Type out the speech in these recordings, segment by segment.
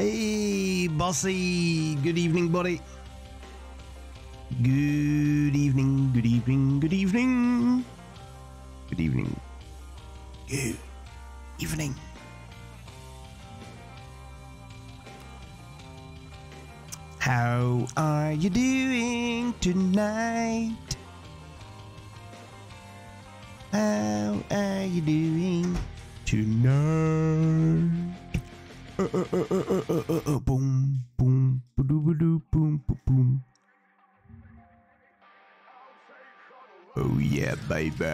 Hey, bossy. Good evening, buddy. Good evening, good evening, good evening. Good evening. Good evening. How are you doing tonight? How are you doing tonight? Boom, boom, ba-doo, boom, boom. Oh yeah, baby.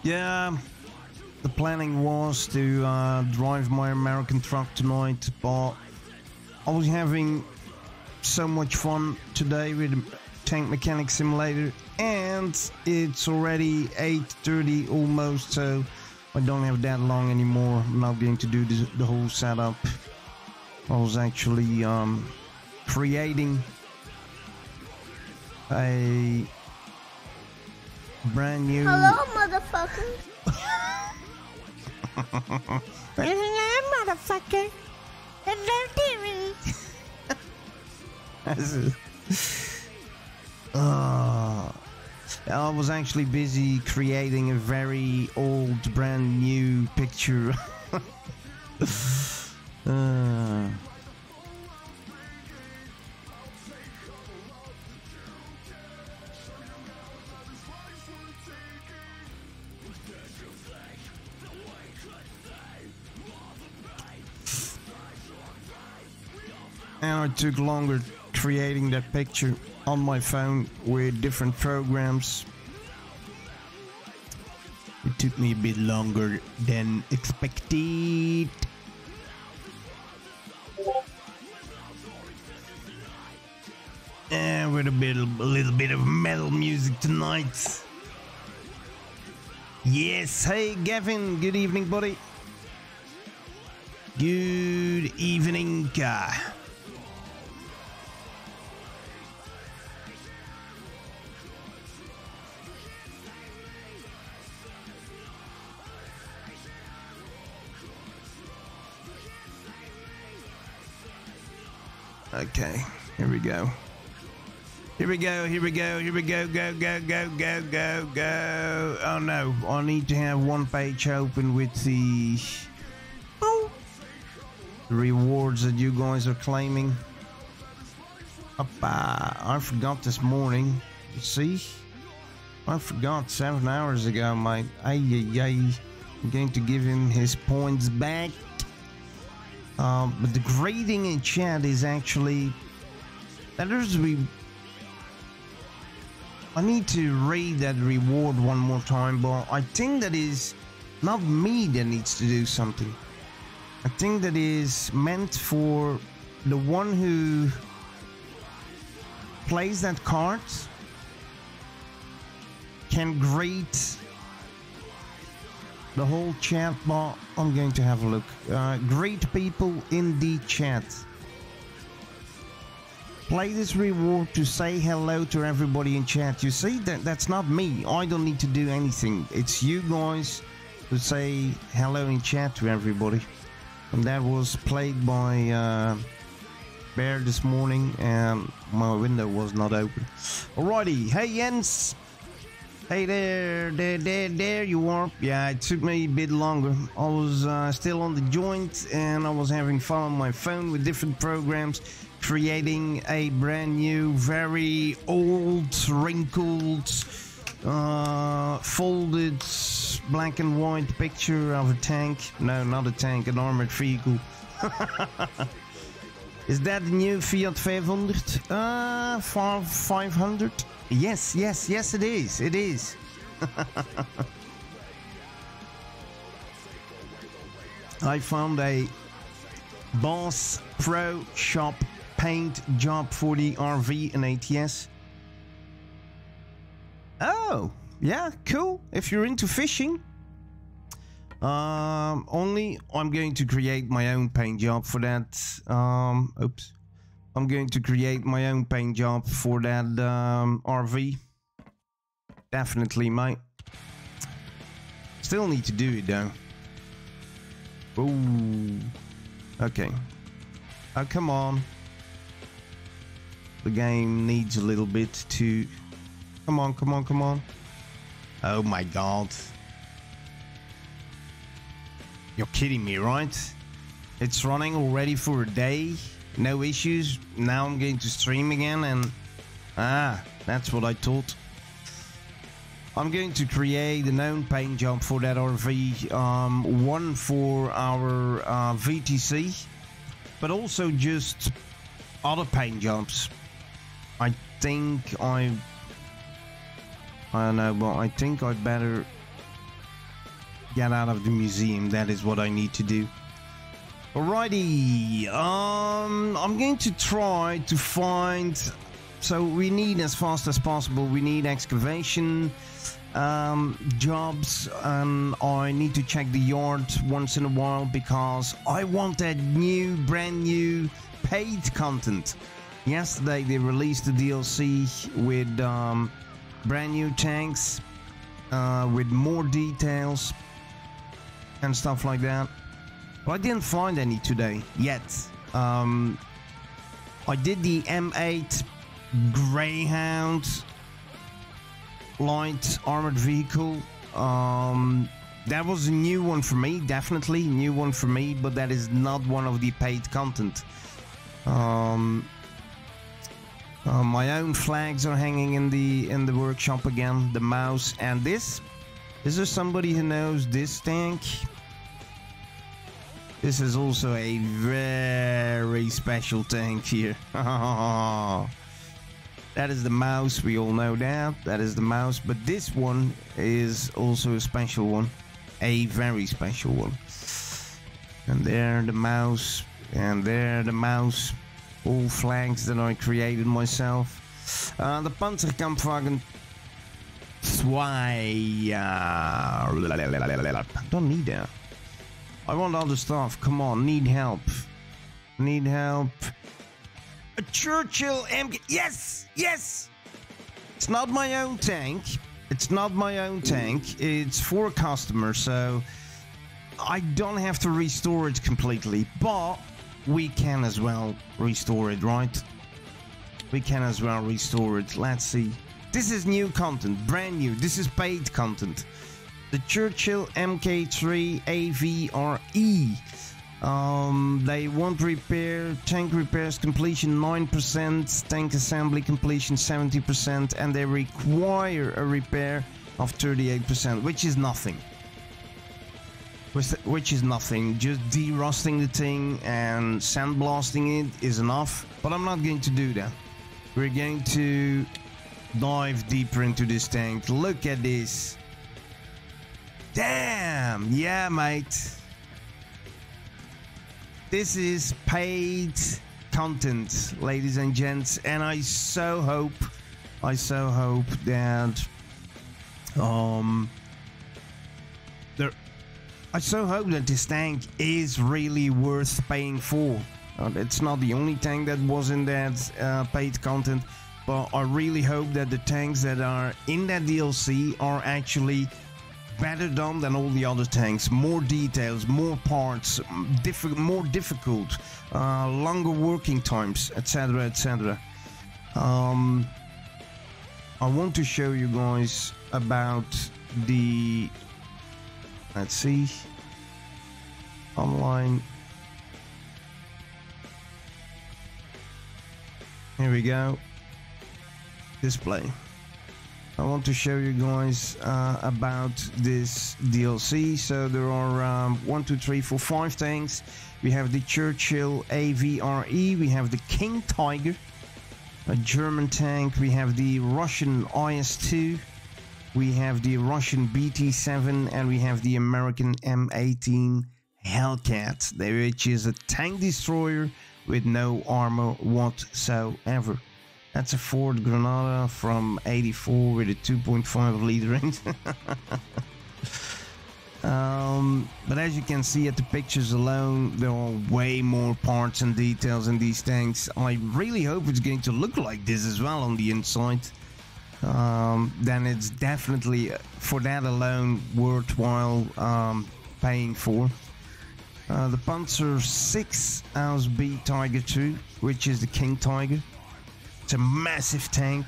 Yeah, the planning was to drive my American truck tonight, but I was having so much fun today with the Tank Mechanic Simulator, and it's already 8:30 almost, so I don't have that long anymore. I'm now going to do the whole setup. I was actually creating a brand new. Hello, motherfucker. Hello, motherfucker. Hello, dearie. I was actually busy creating a very old, brand new picture. And it took longer creating that picture on my phone with different programs. It took me a bit longer than expected. And with a little bit of metal music tonight. Yes, hey Gavin, good evening, buddy. Good evening, guy. Okay, here we go. Here we go, here we go, here we go, go, go, go, go, go, go. Oh no, I need to have one page open with the rewards that you guys are claiming. I forgot this morning. You see? I forgot 7 hours ago, mate. I'm going to give him his points back. But the grading in chat is actually... I need to read that reward one more time, but I think that is not me that needs to do something. I think that is meant for the one who plays that card can grade the whole chat, but I'm going to have a look. Great people in the chat. Play this reward to say hello to everybody in chat. You see, that's not me. I don't need to do anything. It's you guys who say hello in chat to everybody. And that was played by Bear this morning, and my window was not open. Alrighty, hey Jens. Hey there you are. Yeah, it took me a bit longer. I was still on the joint and I was having fun on my phone with different programs, creating a brand new, very old, wrinkled, folded black and white picture of a tank. No, not a tank, an armored vehicle. Is that the new Fiat 500? 500? Yes, it is. It is. I found a Boss Pro Shop paint job for the RV and ATS. Oh, yeah, cool. If you're into fishing. Only I'm going to create my own paint job for that. Oops. I'm going to create my own paint job for that RV. Definitely, mate. Still need to do it though. Ooh. Okay. Oh, come on. The game needs a little bit to... Come on, come on, come on. Oh my god. You're kidding me, right? It's running already for a day. No issues. Now I'm going to stream again and... that's what I thought. I'm going to create an own paint job for that RV. One for our VTC. But also just other paint jobs. I think I don't know, but I think I'd better get out of the museum. That is what I need to do. Alrighty, I'm going to try to find... So we need, as fast as possible, we need excavation jobs, and I need to check the yard once in a while because I want that new, brand new paid content. Yesterday they released the DLC with brand new tanks, with more details and stuff like that. But I didn't find any today yet. I did the M8 Greyhound light armored vehicle. That was a new one for me, definitely new one for me, but that is not one of the paid content. My own flags are hanging in the workshop again. The mouse and this. Is there somebody who knows this tank? This is also a very special tank here. That is the mouse, we all know that. That is the mouse, but this one is also a special one. A very special one. And there the mouse, and there the mouse. All flags that I created myself. The Panzerkampfwagen 2. Don't need that. I want other stuff. Come on, need help. Need help. A Churchill MK. Yes! Yes! It's not my own tank. It's not my own tank. It's for a customer, so I don't have to restore it completely. But we can as well restore it, right? We can as well restore it. Let's see. This is new content, brand new. This is paid content. The Churchill MK3 AVRE. They want repair, tank repairs completion 9%, tank assembly completion 70%, and they require a repair of 38%, which is nothing. Which is nothing. Just derosting the thing and sandblasting it is enough, but I'm not going to do that. We're going to dive deeper into this tank. Look at this. Damn, yeah, mate. This is paid content, ladies and gents, and I so hope that this tank is really worth paying for. It's not the only tank that was in that paid content, but I really hope that the tanks that are in that DLC are actually better done than all the other tanks. More details, more parts, more difficult, longer working times, etc, etc. I want to show you guys about the, let's see, online. Here we go. Display. I want to show you guys about this DLC. So there are 1, 2, 3, 4, 5 tanks. We have the Churchill AVRE. We have the King Tiger, a German tank. We have the Russian IS-2. We have the Russian BT-7, and we have the American M18 Hellcat, which is a tank destroyer with no armor whatsoever. That's a Ford Granada from 84 with a 2.5 liter engine. But as you can see at the pictures alone, there are way more parts and details in these tanks. I really hope it's going to look like this as well on the inside. Then it's definitely, for that alone, worthwhile paying for. The Panzer 6 AUSB Tiger 2, which is the King Tiger. It's a massive tank.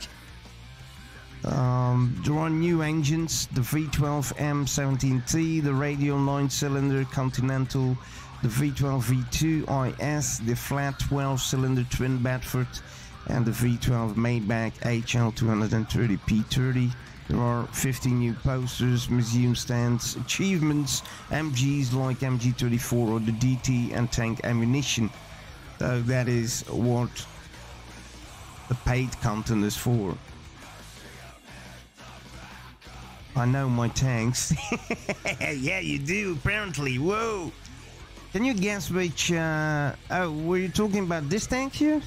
There are new engines, the V12 M17T, the radial 9-cylinder Continental, the V12 V2 IS, the flat 12-cylinder Twin Bedford, and the V12 Maybach HL230 P30. There are 50 new posters, museum stands, achievements, MGs like MG34 or the DT, and tank ammunition. So that is what the paid content is for. I know my tanks. Yeah, you do, apparently. Whoa! Can you guess which... oh, were you talking about this tank here?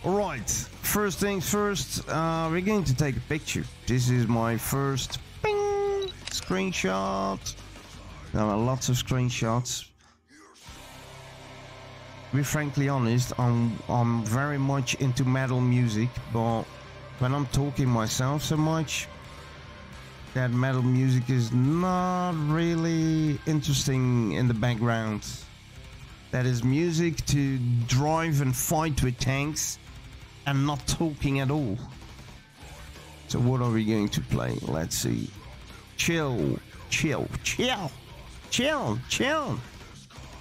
Alright, first things first, we're going to take a picture. This is my first ping screenshot. There are lots of screenshots. To be frankly honest, I'm very much into metal music, but when I'm talking myself so much, that metal music is not really interesting in the background. That is music to drive and fight with tanks and not talking at all. So what are we going to play? Let's see. Chill, chill, chill, chill, chill.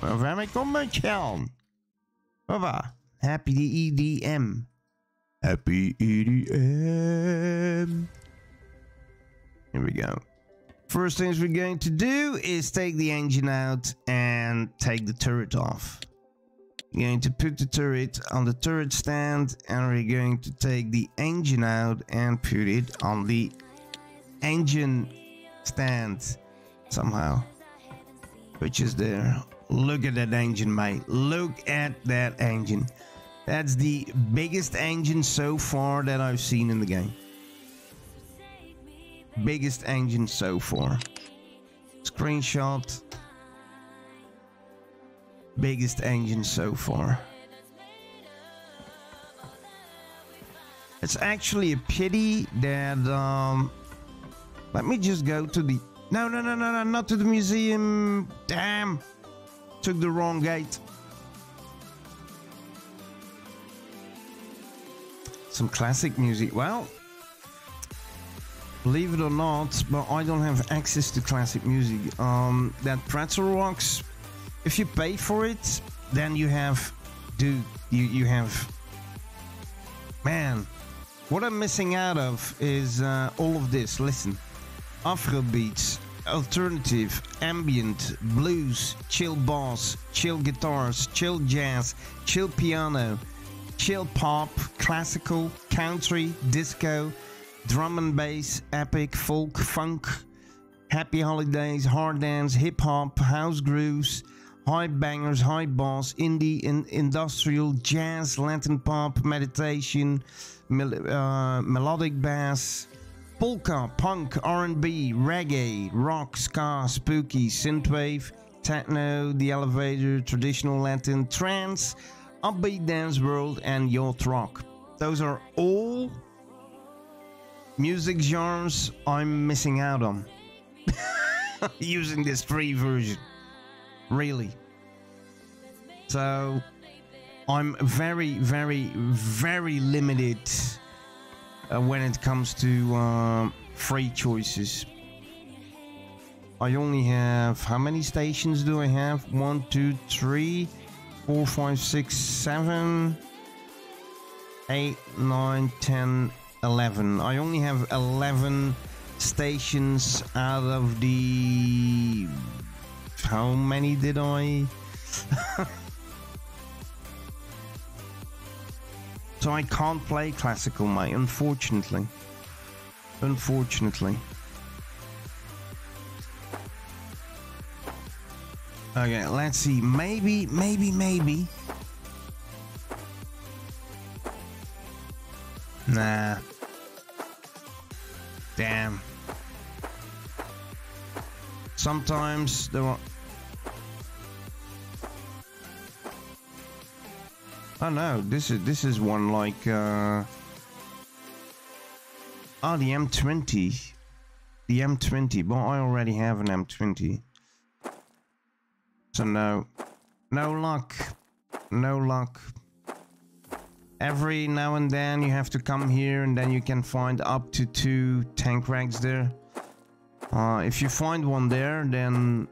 Waar komen chill? Papa, happy EDM. Happy EDM. Here we go. First things we're going to do is take the engine out and take the turret off. We're going to put the turret on the turret stand, and we're going to take the engine out and put it on the engine stand somehow. Which is there. Look at that engine, mate. Look at that engine. That's the biggest engine so far that I've seen in the game. Biggest engine so far. Screenshot. Biggest engine so far. It's actually a pity that let me just go to the no, not to the museum. Damn, took the wrong gate. Some classic music. Well, believe it or not, but I don't have access to classic music. That pretzel rocks, if you pay for it, then you have, dude, you have, man, what I'm missing out of is all of this. Listen, Afrobeats, alternative, ambient, blues, chill bass, chill guitars, chill jazz, chill piano, chill pop, classical, country, disco, drum and bass, epic, folk, funk, happy holidays, hard dance, hip hop, house grooves, high bangers, high bass, indie, industrial, jazz, Latin pop, meditation, melodic bass, polka, punk, R&B, reggae, rock, ska, spooky, synthwave, techno, the elevator, traditional Latin, trance, upbeat dance world, and yacht rock. Those are all music genres I'm missing out on using this free version, really. So I'm very limited when it comes to free choices. I only have, how many stations do I have? 1, 2, 3, 4, 5, 6, 7, 8, 9, 10, 11. I only have 11 stations out of the... How many did I? So I can't play classical, mate, unfortunately. Unfortunately. Okay, let's see. Maybe. Nah. Damn. Sometimes there are... Oh no, this is one like oh, the M20. The M20, but I already have an M20. So no luck. No luck. Every now and then you have to come here, and then you can find up to 2 tank racks there. If you find one there, then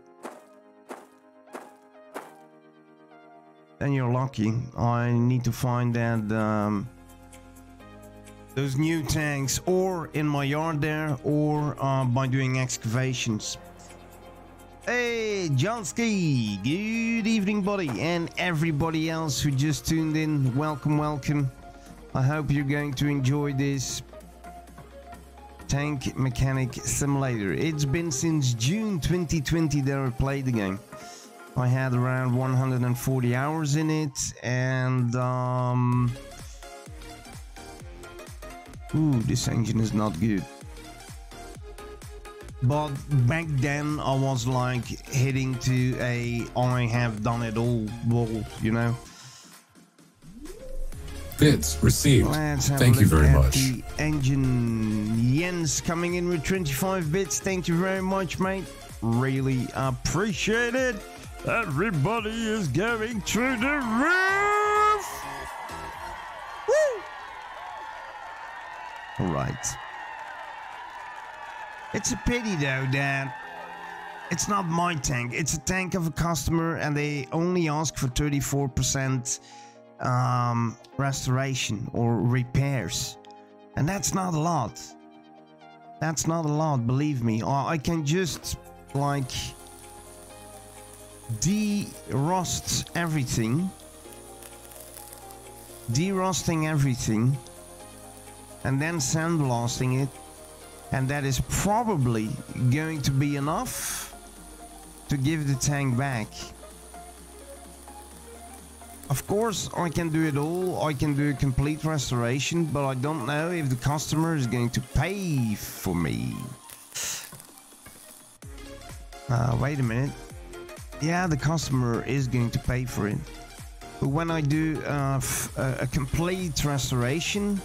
you're lucky. I need to find that those new tanks, or in my yard there, or by doing excavations. Hey, Johnsky, good evening, buddy, and everybody else who just tuned in. Welcome. I hope you're going to enjoy this Tank Mechanic Simulator. It's been since June 2020 that I played the game. I had around 140 hours in it, and ooh, this engine is not good. But back then I was like hitting to a I have done it all wall, you know. Bits received. Let's have Thank a you look very at much. the engine. Jens coming in with 25 bits. Thank you very much, mate. Really appreciate it. Everybody is going through the roof. Woo! All right. It's a pity though that it's not my tank. It's a tank of a customer, and they only ask for 34% restoration or repairs, and that's not a lot. That's not a lot, believe me. I can just like derosting everything, and then sandblasting it, and that is probably going to be enough to give the tank back. Of course, I can do it all. I can do a complete restoration, but I don't know if the customer is going to pay for me. Wait a minute. Yeah, the customer is going to pay for it. But when I do a complete restoration,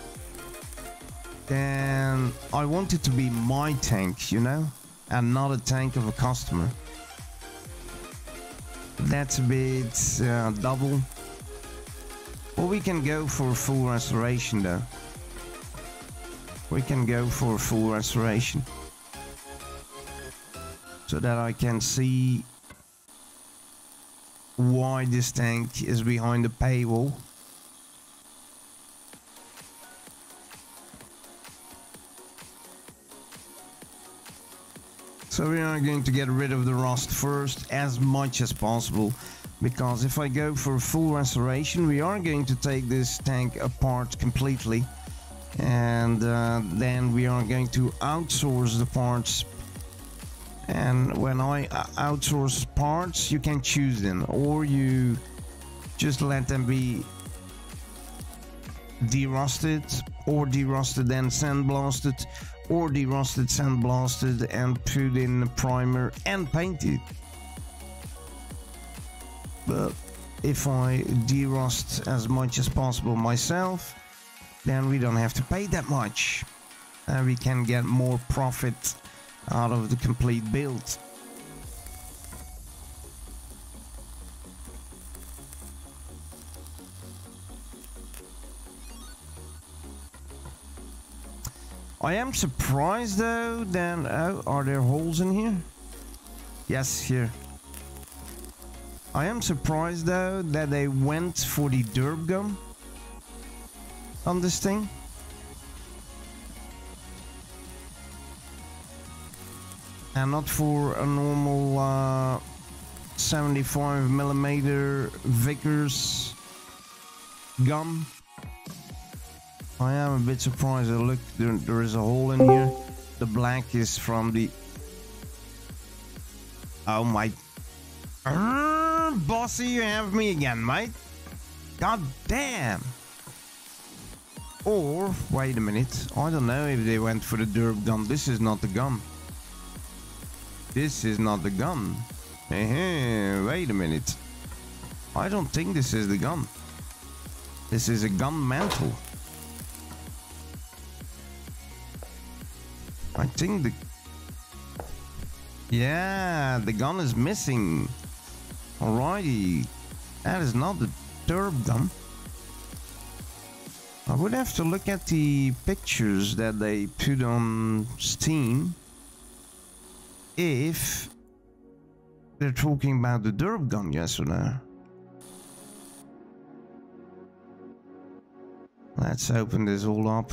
then I want it to be my tank, you know, and not a tank of a customer. That's a bit double. Well, we can go for a full restoration though. We can go for a full restoration, so that I can see why this tank is behind the paywall. So we are going to get rid of the rust first as much as possible, because if I go for a full restoration, we are going to take this tank apart completely, and then we are going to outsource the parts. And when I outsource parts, you can choose them, or you just let them be derusted, or derusted and sandblasted, or derusted, sandblasted, and put in a primer and painted. But if I derust as much as possible myself, then we don't have to pay that much, and we can get more profit out of the complete build. I am surprised though that are there holes in here? Yes, here. I am surprised though that they went for the derp gun on this thing. And not for a normal 75mm Vickers gun. I am a bit surprised. Look, there is a hole in here. The black is from the... Oh my... Bossy, you have me again, mate. God damn. Or, wait a minute. I don't know if they went for the derp gun. This is not the gun. This is not the gun. Wait a minute. I don't think this is the gun. This is a gun mantle. I think the... Yeah, the gun is missing. Alrighty. That is not the derp gun. I would have to look at the pictures that they put on Steam if they're talking about the derp gun, yes or no. Let's open this all up.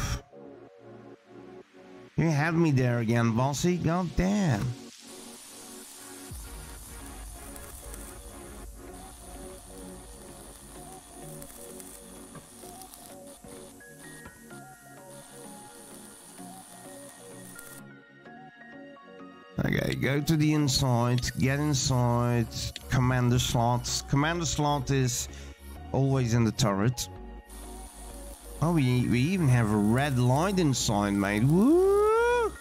You had me there again, bossy. God damn. Okay, go to the inside, get inside, commander slot. Commander slot is always in the turret. Oh, we even have a red light inside, mate. Woo!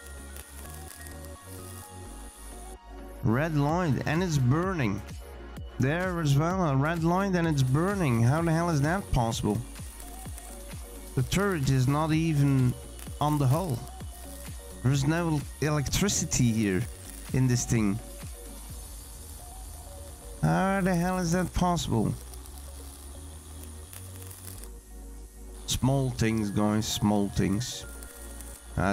Red light, and it's burning. There as well, a red light and it's burning. How the hell is that possible? The turret is not even on the hull. There's no electricity here in this thing. How the hell is that possible? Small things, guys, small things.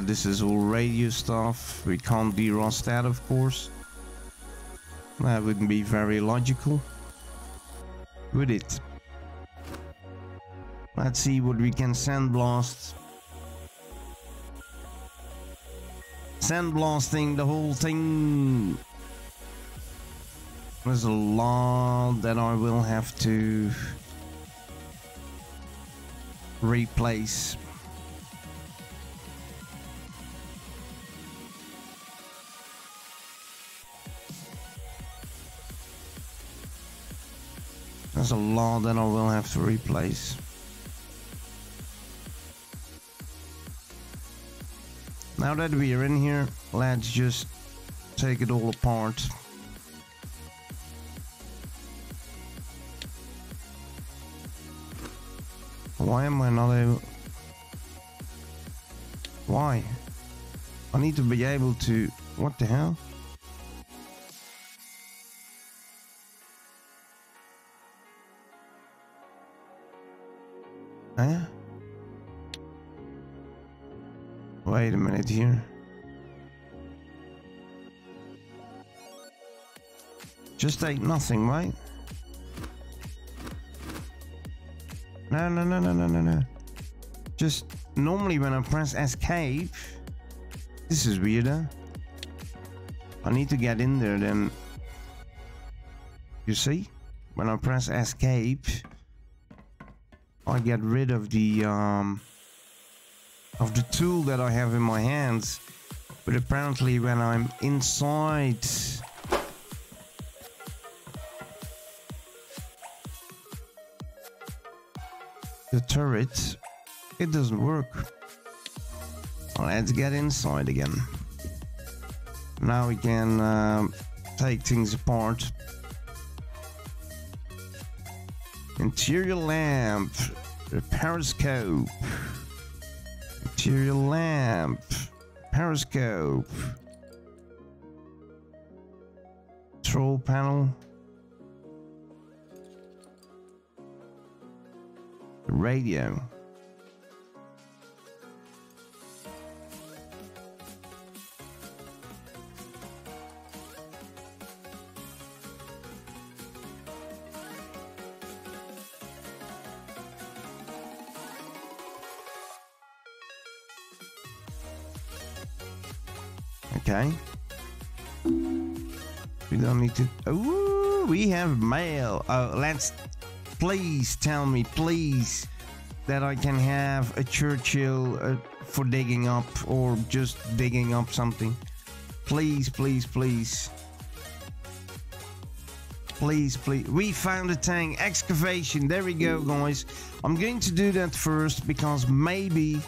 This is all radio stuff. We can't derost that, of course. That wouldn't be very logical, would it? Let's see what we can sandblast. Sandblasting the whole thing. There's a lot that I will have to replace. There's a lot that I will have to replace. Now that we are in here, let's just take it all apart. Why am I not able? Why? I need to be able to... What the hell? Huh? Wait a minute here. Just ain't nothing, right? No. Just normally when I press escape, this is weird, huh? I need to get in there then. You see? When I press escape, I get rid of the tool that I have in my hands. But apparently when I'm inside the turret, it doesn't work. Let's get inside again. Now we can take things apart. Interior lamp, periscope. Interior lamp, periscope. Control panel. Radio. Okay. We don't need to... Oh, we have mail. Oh, let's... Please tell me, please, that I can have a Churchill for digging up or just digging up something. Please, please, please. Please, please. We found a tank. Excavation. There we go, guys. I'm going to do that first because maybe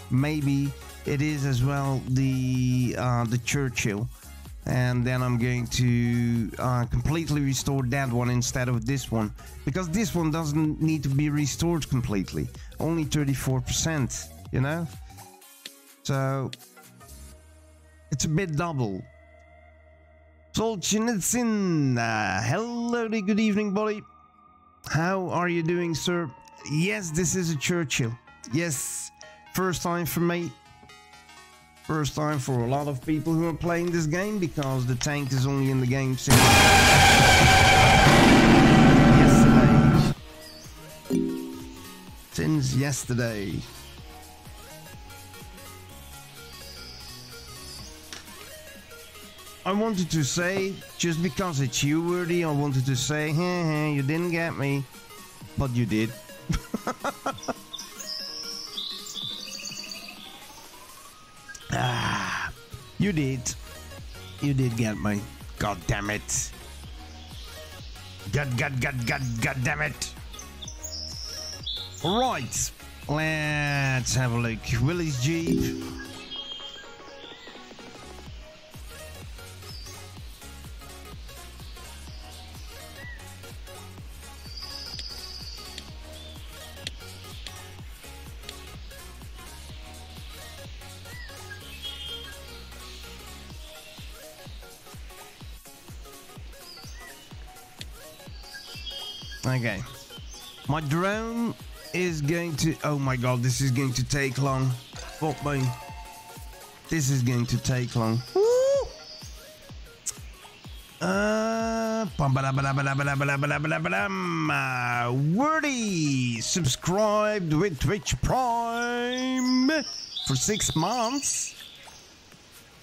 it is as well the Churchill. And then I'm going to completely restore that one instead of this one. Because this one doesn't need to be restored completely. Only 34%, you know? So, it's a bit double. Solzhenitsyn, hello there, good evening, buddy. How are you doing, sir? Yes, this is a Churchill. Yes, first time for me. First time for a lot of people who are playing this game because the tank is only in the game since yesterday. Since yesterday. I wanted to say, just because it's you, Wordy, I wanted to say, hey, you didn't get me, but you did. You did. You did get me. God damn it. God damn it. Right. Let's have a look. Willie's Jeep. Okay. My drone is going to... Oh my god, this is going to take long. Fuck me. This is going to take long. Wordy subscribed with Twitch Prime for 6 months.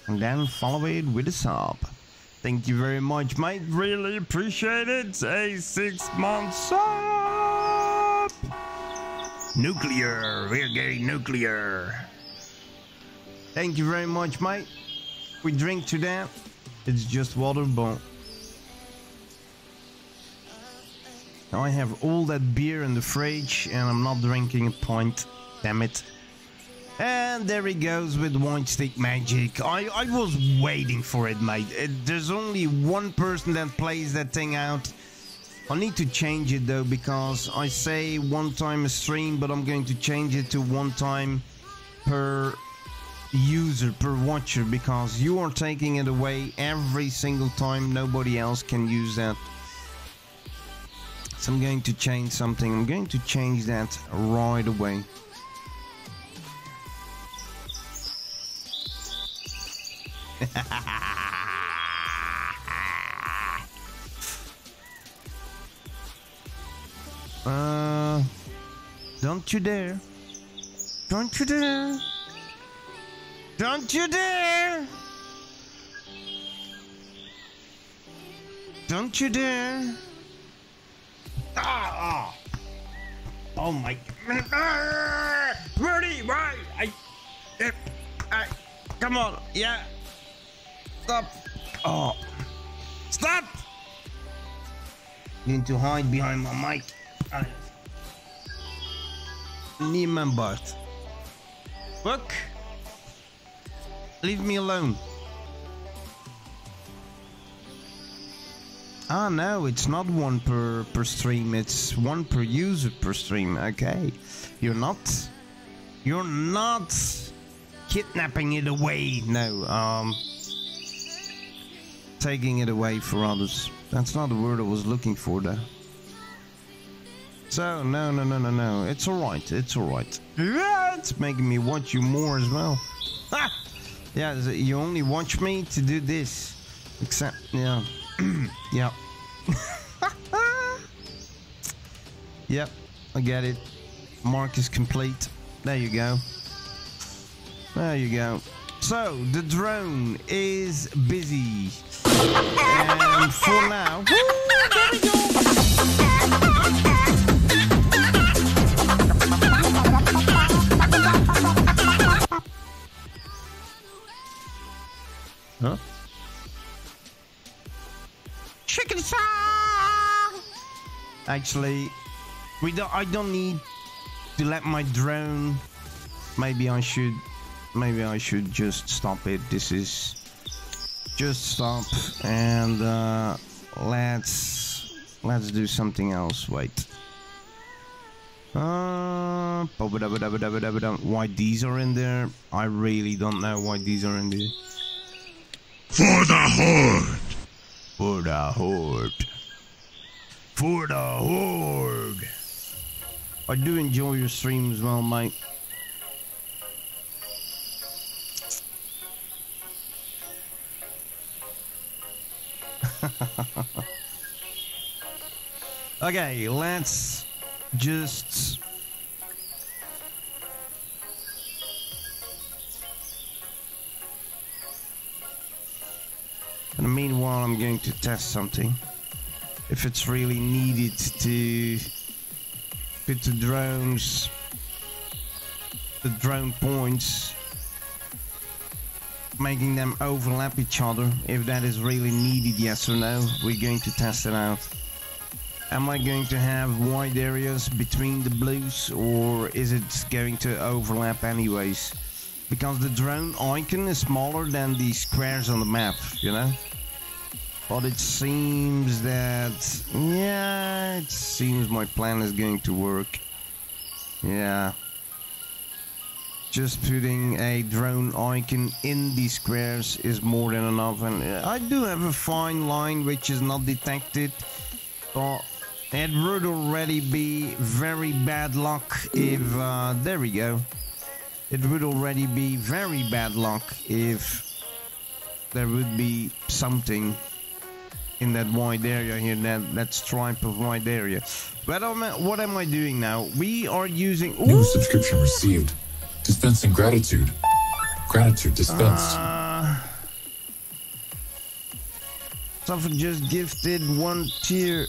And then follow it with a sub. Thank you very much, mate. Really appreciate it. A 6-month sub. Nuclear. We're getting nuclear. Thank you very much, mate. We drink to that. It's just water, but I have all that beer in the fridge and I'm not drinking a pint. Damn it. And there he goes with White Stick Magic. I was waiting for it, mate. There's only one person that plays that thing out. I need to change it though, because I say 1 time a stream, but I'm going to change it to 1 time per user, per watcher, because you are taking it away every single time. Nobody else can use that. So I'm going to change something. I'm going to change that right away. Don't you dare. Don't you dare. Don't you dare. Don't you dare. Ah! Oh my god. Rudy, why? Come on. Yeah. Stop. Oh. Stop. Need to hide behind my mic. Niemand Bart. Look. Leave me alone. Ah, no, it's not 1 per stream. It's 1 per user per stream. Okay. You're not kidnapping it away. No, taking it away for others. That's not the word I was looking for though. So, no. It's alright. It's alright. Yeah, it's making me watch you more as well. Ha! Yeah, you only watch me to do this. Except, yeah. Yep. Yep, I get it. Mark is complete. There you go. There you go. So, the drone is busy. And for now... Woo, there we go! Huh? Chicken song! Actually, I don't need to let my drone. Maybe I should just stop it. This is just stop and let's do something else. Wait. Why these are in there? I really don't know why these are in there. For the Horde! For the Horde. For the Horde. I do enjoy your stream as well, mate. Okay, let's just... In the meanwhile, I'm going to test something. If it's really needed to put the drone points, making them overlap each other, if that is really needed, yes or no, we're going to test it out. Am I going to have wide areas between the blues, or is it going to overlap anyways? Because the drone icon is smaller than the squares on the map, you know? But it seems that... yeah, it seems my plan is going to work. Yeah. Just putting a drone icon in the squares is more than enough. And I do have a fine line which is not detected. But It would already be very bad luck if... there we go. It would already be very bad luck if there would be something in that wide area here, that stripe of wide area. But what am I doing now? We are using... New subscription received. Dispensing gratitude. Gratitude dispensed. Someone just gifted 1 tier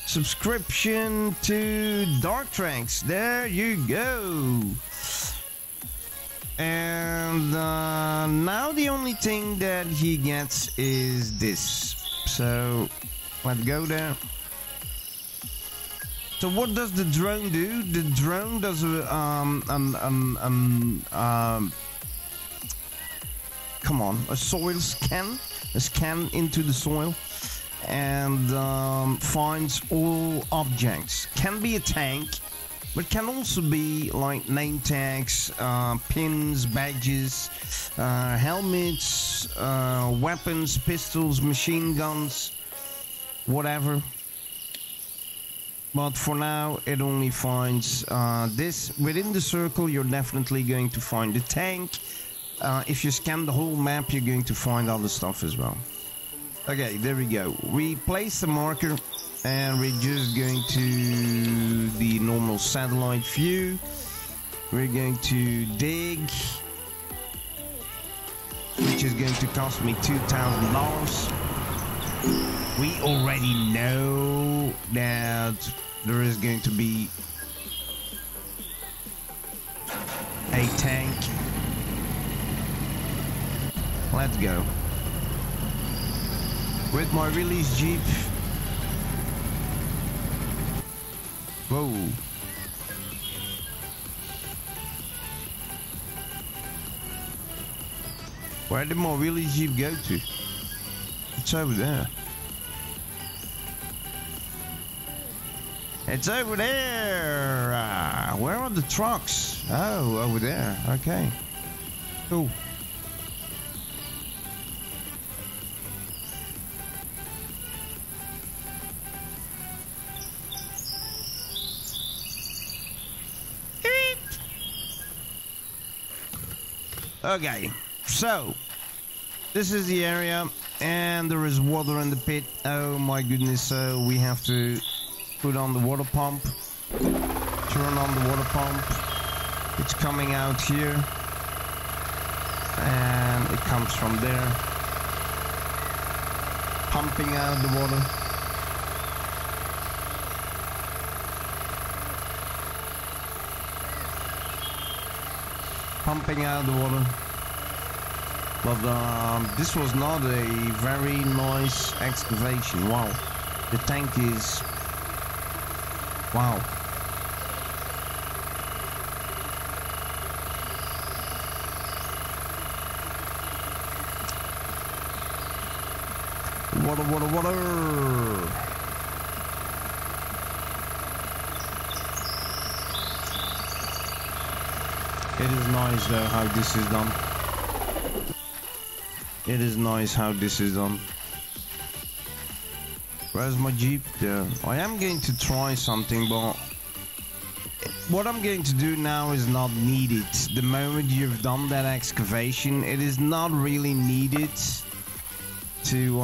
subscription to Dark Tracks. There you go. And now the only thing that he gets is this. So let's go there. So what does the drone do? The drone does come on, a soil scan, a scan into the soil, and finds all objects. Can be a tank, but can also be like name tags, pins, badges, helmets, weapons, pistols, machine guns, whatever. But for now, it only finds this. Within the circle, you're definitely going to find the tank. If you scan the whole map, you're going to find other stuff as well. Okay, there we go. We place the marker, and we're just going to the normal satellite view. We're going to dig, which is going to cost me $2,000. We already know that there is going to be a tank. Let's go. With my release jeep. Whoa. Where did my release jeep go to? It's over there. It's over there. Where are the trucks? Oh, over there. Okay. Cool. Okay, so this is the area, and there is water in the pit. Oh my goodness, so we have to put on the water pump, turn on the water pump. It's coming out here, and it comes from there, pumping out the water. Pumping out the water. But this was not a very nice excavation. Wow. The tank is... Wow. Water, water, water. It is nice though how this is done. It is nice how this is done. Where's my jeep there? I am going to try something, but what I'm going to do now is not needed. The moment you've done that excavation, it is not really needed to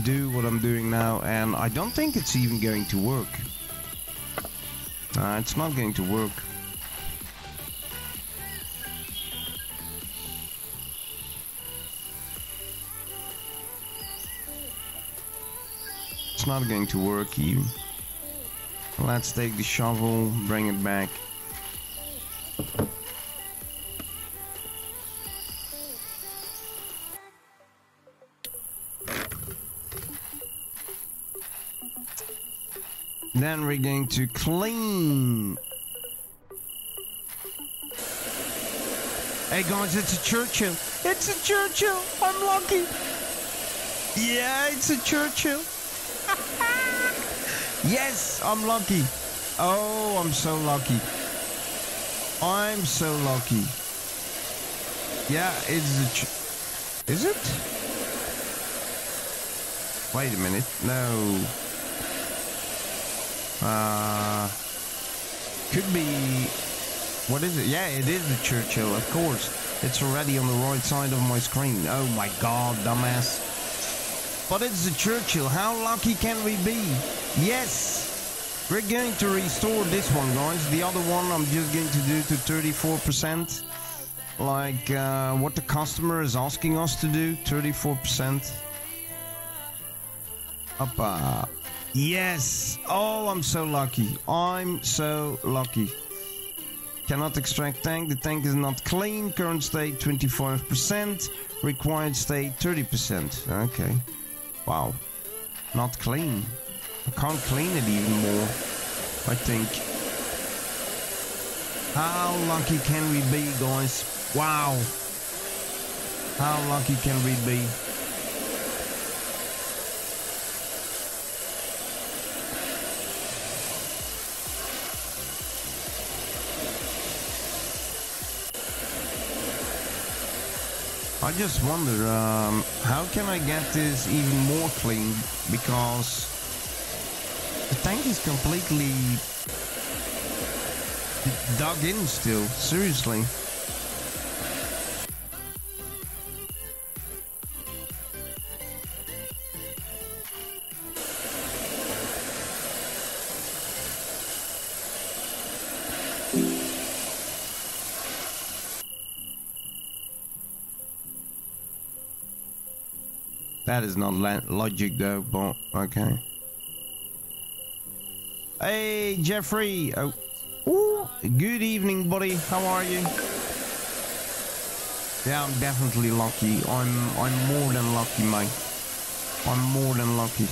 do what I'm doing now, and I don't think it's even going to work. It's not going to work. It's not going to work even. Let's take the shovel, bring it back. Then we're going to clean. Hey guys, it's a Churchill. It's a Churchill. I'm lucky. Yeah, it's a Churchill. Yes, I'm lucky. Oh, I'm so lucky. I'm so lucky. Yeah, it's a is it? Wait a minute. No. Could be... What is it? Yeah, it is the Churchill, of course. It's already on the right side of my screen. Oh my god, dumbass. But it's the Churchill. How lucky can we be? Yes! We're going to restore this one, guys. The other one I'm just going to do to 34%. Like what the customer is asking us to do. 34%. Uppa. Yes! Oh, I'm so lucky. I'm so lucky. Cannot extract tank. The tank is not clean. Current state 25%. Required state 30%. Okay. Wow. Not clean. I can't clean it even more, I think. How lucky can we be, guys? Wow. How lucky can we be? I just wonder, how can I get this even more clean? Because the tank is completely dug in still, seriously. That is not logic though, but okay. Hey, Jeffrey. Oh, ooh, good evening, buddy. How are you? Yeah, I'm definitely lucky. I'm more than lucky, mate. I'm more than lucky.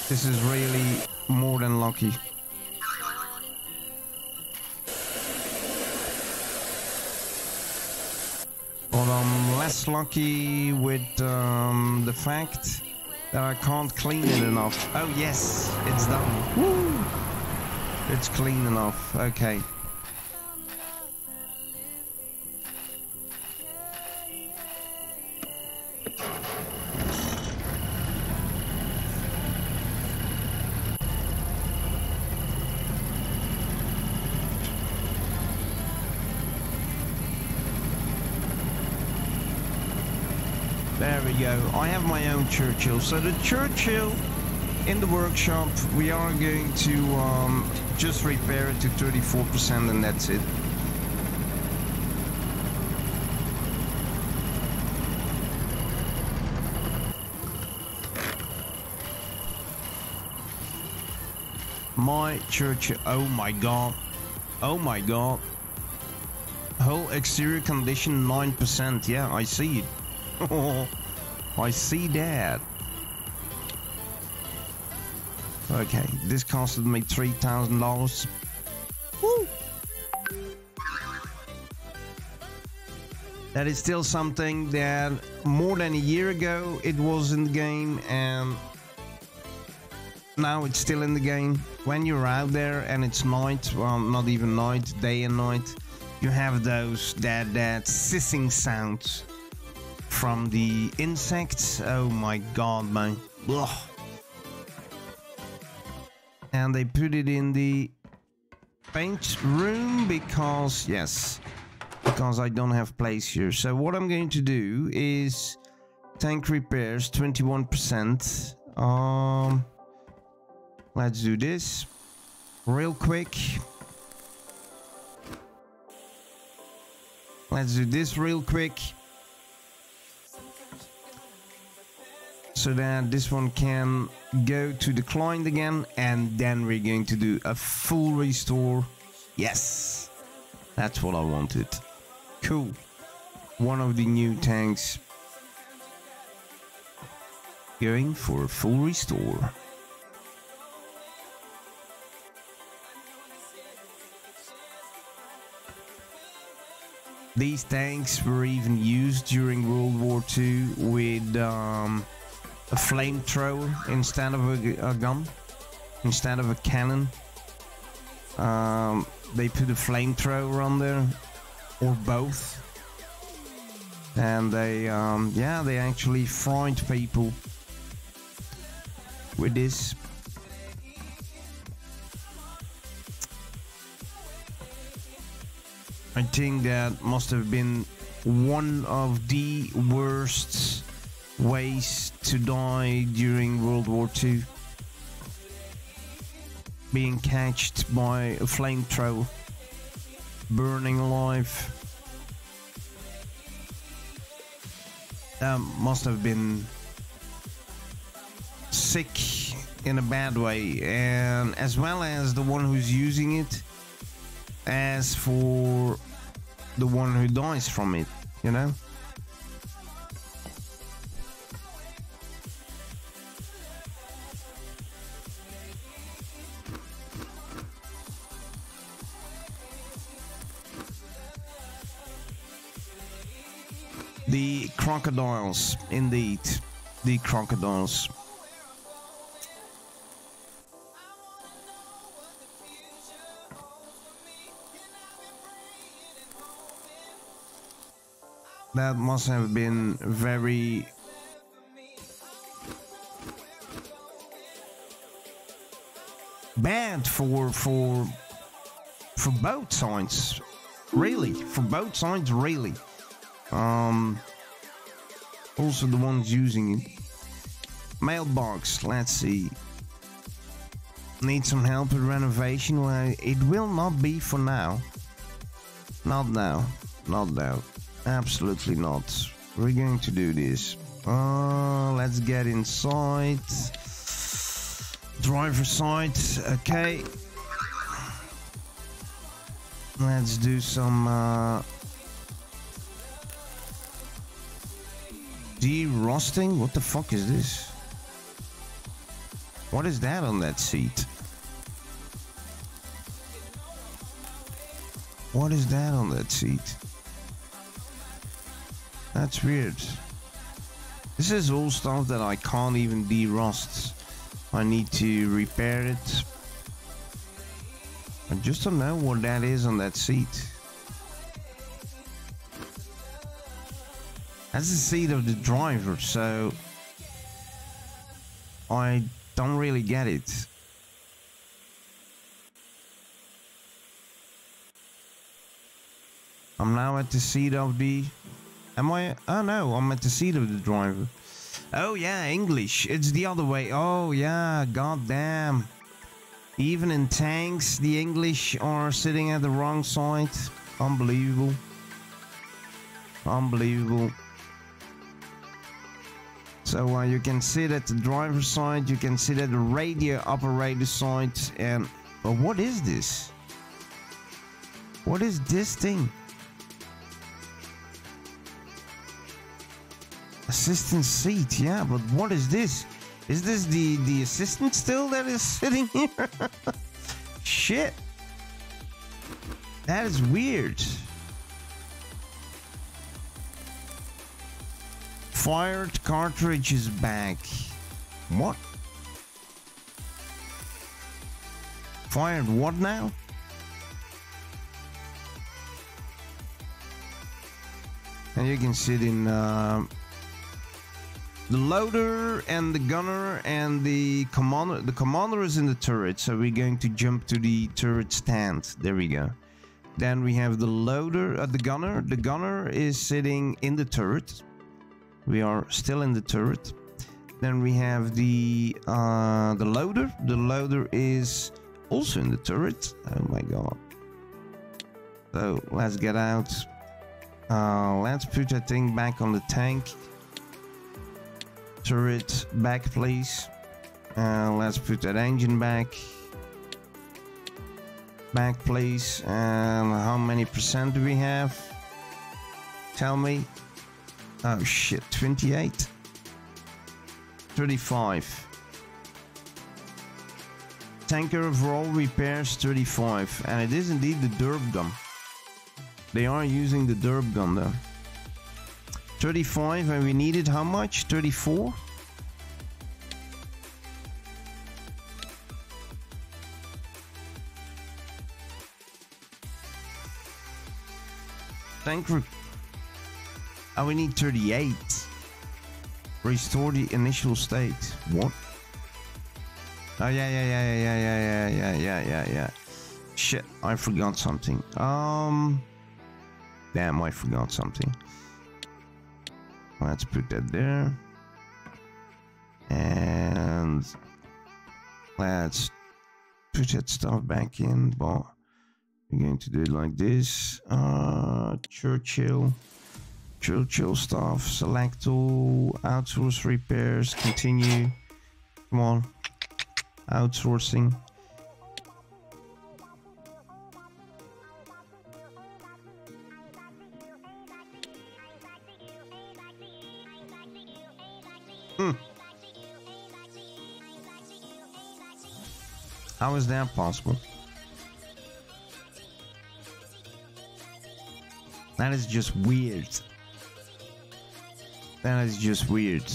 This is really more than lucky. But I'm less lucky with the fact that I can't clean it enough. Oh yes, it's done. Woo! It's clean enough. Okay. There we go. I have my own Churchill. So the Churchill in the workshop, we are going to just repair it to 34% and that's it. My Churchill. Oh my god. Oh my god. Whole exterior condition 9%. Yeah, I see it. I see that. Okay, this costed me $3,000. Woo! That is still something that more than a year ago it was in the game, and now it's still in the game. When you're out there and it's night, well, not even night, day and night, you have those that sissing sounds from the insects. Oh my god, man. Ugh. And they put it in the paint room because, yes, because I don't have place here. So what I'm going to do is tank repairs 21%. Let's do this real quick. Let's do this real quick, so that this one can go to the client again, and then we're going to do a full restore. Yes, that's what I wanted. Cool. One of the new tanks going for a full restore. These tanks were even used during World War II with a flamethrower instead of a gun, instead of a cannon. They put a flamethrower on there, or both, and they yeah, they actually fried people with this. I think that must have been one of the worst ways to die during World War II. Being catched by a flamethrower, burning alive. That must have been sick in a bad way, and as well as the one who's using it, as for the one who dies from it, you know? The crocodiles, indeed, the crocodiles. That must have been very bad for both sides, really, for both sides, really. Also the ones using it. Mailbox, let's see. Need some help with renovation? Well, it will not be for now. Not now. Not now. Absolutely not. We're going to do this. Let's get inside. Driver side. Okay. Let's do some derosting. What the fuck is this? What is that on that seat? What is that on that seat? That's weird. This is all stuff that I can't even derost. I need to repair it. I just don't know what that is on that seat. That's the seat of the driver, so I don't really get it. I'm now at the seat of the... Am I? Oh no, I'm at the seat of the driver. Oh yeah, English. It's the other way. Oh yeah, goddamn. Even in tanks, the English are sitting at the wrong side. Unbelievable. Unbelievable. So you can sit at the driver's side, you can sit at the radio operator side, and... Oh, what is this? What is this thing? Assistant seat, yeah, but what is this? Is this the assistant still that is sitting here? Shit. That is weird. Fired cartridge is back. What? Fired what now? And you can sit in the loader and the gunner and the commander. The commander is in the turret, so we're going to jump to the turret stand. There we go. Then we have the loader, the gunner. The gunner is sitting in the turret. We are still in the turret. Then we have the loader. The loader is also in the turret. Oh my god. So let's get out. Let's put that thing back on the tank. Turret back, please. Let's put that engine back. Back, please. And how many percent do we have? Tell me. Oh shit, 28. 35. Tanker overall repairs 35. And it is indeed the derp gun. They are using the derp gun though. 35, and we needed how much? 34? Tank oh, we need 38. Restore the initial state. What? Oh yeah. Shit, I forgot something. damn, I forgot something. Let's put that there. And let's put that stuff back in, but we're going to do it like this. Churchill stuff, select all, outsource repairs, continue. Come on, outsourcing. How is that possible? That is just weird. That is just weird.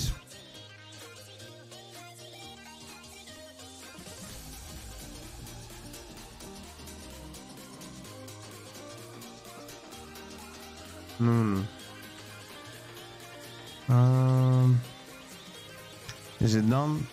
Is it done?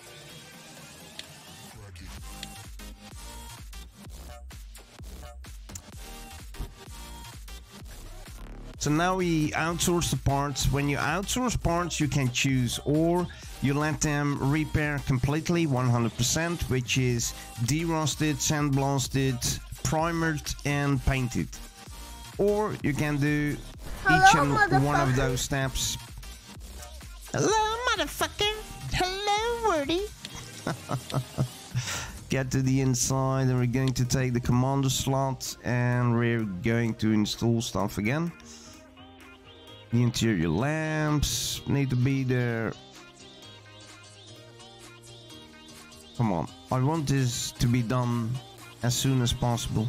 So now we outsource the parts. When you outsource parts, you can choose, or you let them repair completely 100%, which is derosted, sandblasted, primered, and painted. Or you can do each and one of those steps. Hello, motherfucker. Hello, wordy. Get to the inside, and we're going to take the commander slot, and we're going to install stuff again. The interior lamps need to be there. Come on, I want this to be done as soon as possible,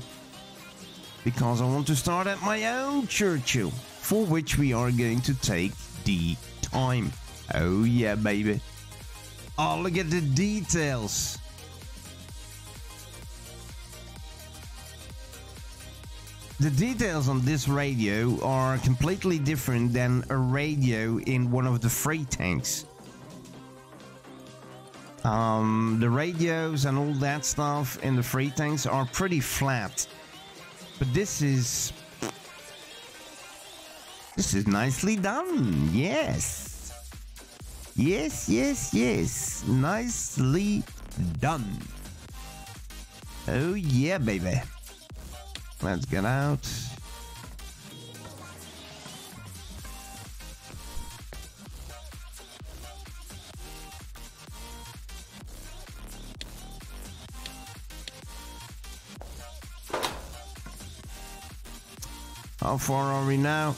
because I want to start at my own Churchill, for which we are going to take the time. Oh yeah, baby. Oh, look at the details. The details on this radio are completely different than a radio in one of the freight tanks. The radios and all that stuff in the freight tanks are pretty flat. But this is nicely done. Yes. Yes, yes, yes. Nicely done. Oh yeah, baby. Let's get out. How far are we now?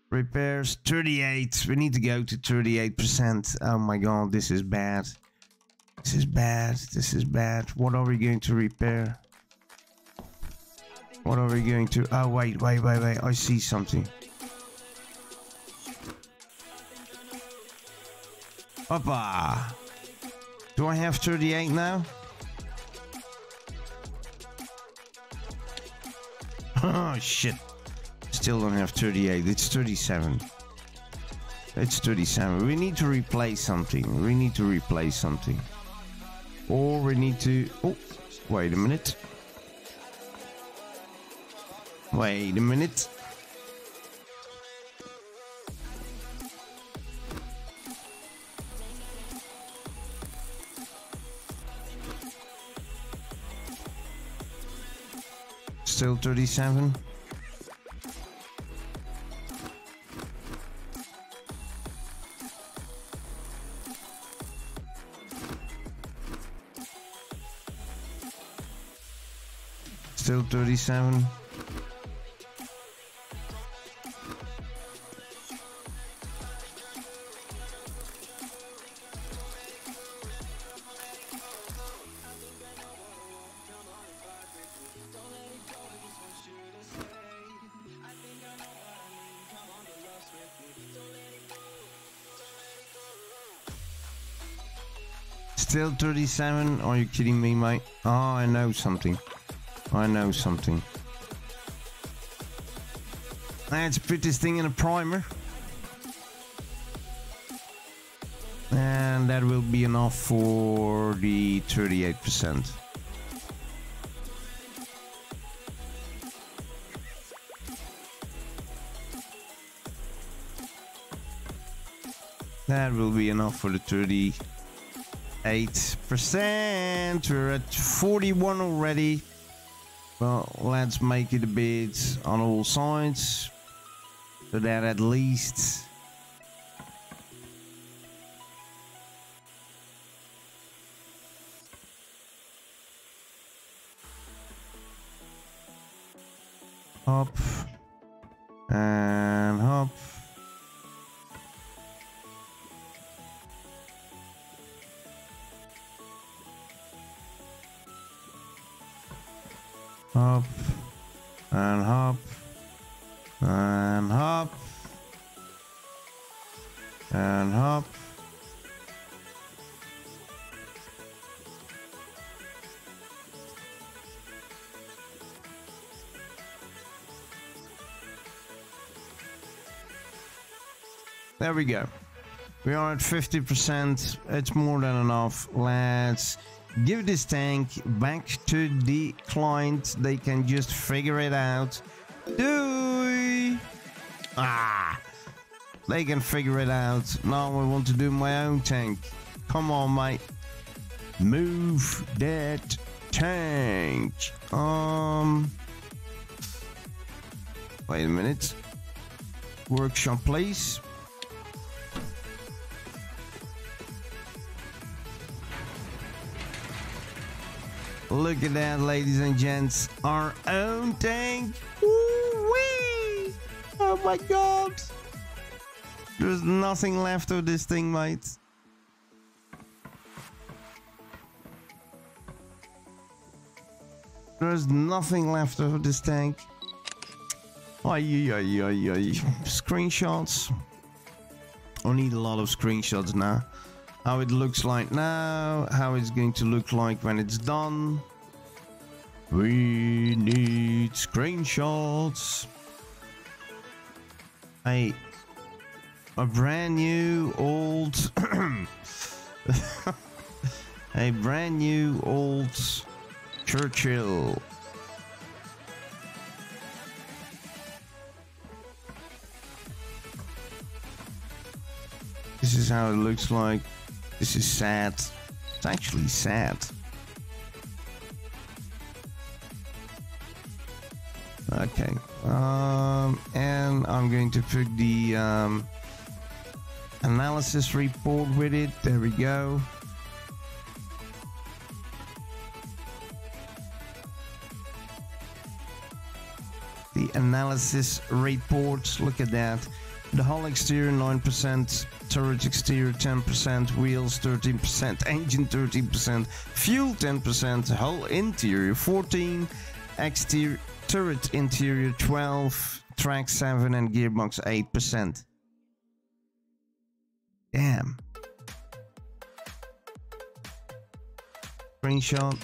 Repairs 38. We need to go to 38%. Oh my god, this is bad. This is bad. This is bad. What are we going to repair? What are we going to... Oh, wait. I see something. Hoppa! Do I have 38 now? Oh, shit. Still don't have 38. It's 37. It's 37. We need to replace something. We need to replace something. Or we need to... Oh, wait a minute. Wait a minute. Still 37. Still 37. Still 37? Are you kidding me, mate? Oh, I know something. I know something. Let's put this thing in a primer. And that will be enough for the 38%. That will be enough for the 38%. We're at 41 already. Well, let's make it a bit on all sides, so that at least hop and hop. Hop and hop and hop and hop. There we go. We are at 50%. It's more than enough. Let's give this tank back to the client. They can just figure it out. They can figure it out. Now I want to do my own tank. Come on, mate. Move that tank. Wait a minute. Workshop, please. Look at that, ladies and gents. Our own tank. Woo-wee! Oh my god. There's nothing left of this thing, mate. There's nothing left of this tank. Screenshots. I need a lot of screenshots now. How it looks like now, how it's going to look like when it's done. We need screenshots. A brand new old a brand new old Churchill. This is how it looks like. This is sad. It's actually sad. Okay. And I'm going to put the analysis report with it. There we go. The analysis report. Look at that. The hull exterior 9%, turret exterior 10%, wheels 13%, engine 13%, fuel 10%, hull interior 14%, exterior turret interior 12%, track 7%, and gearbox 8%. Damn. Screenshot.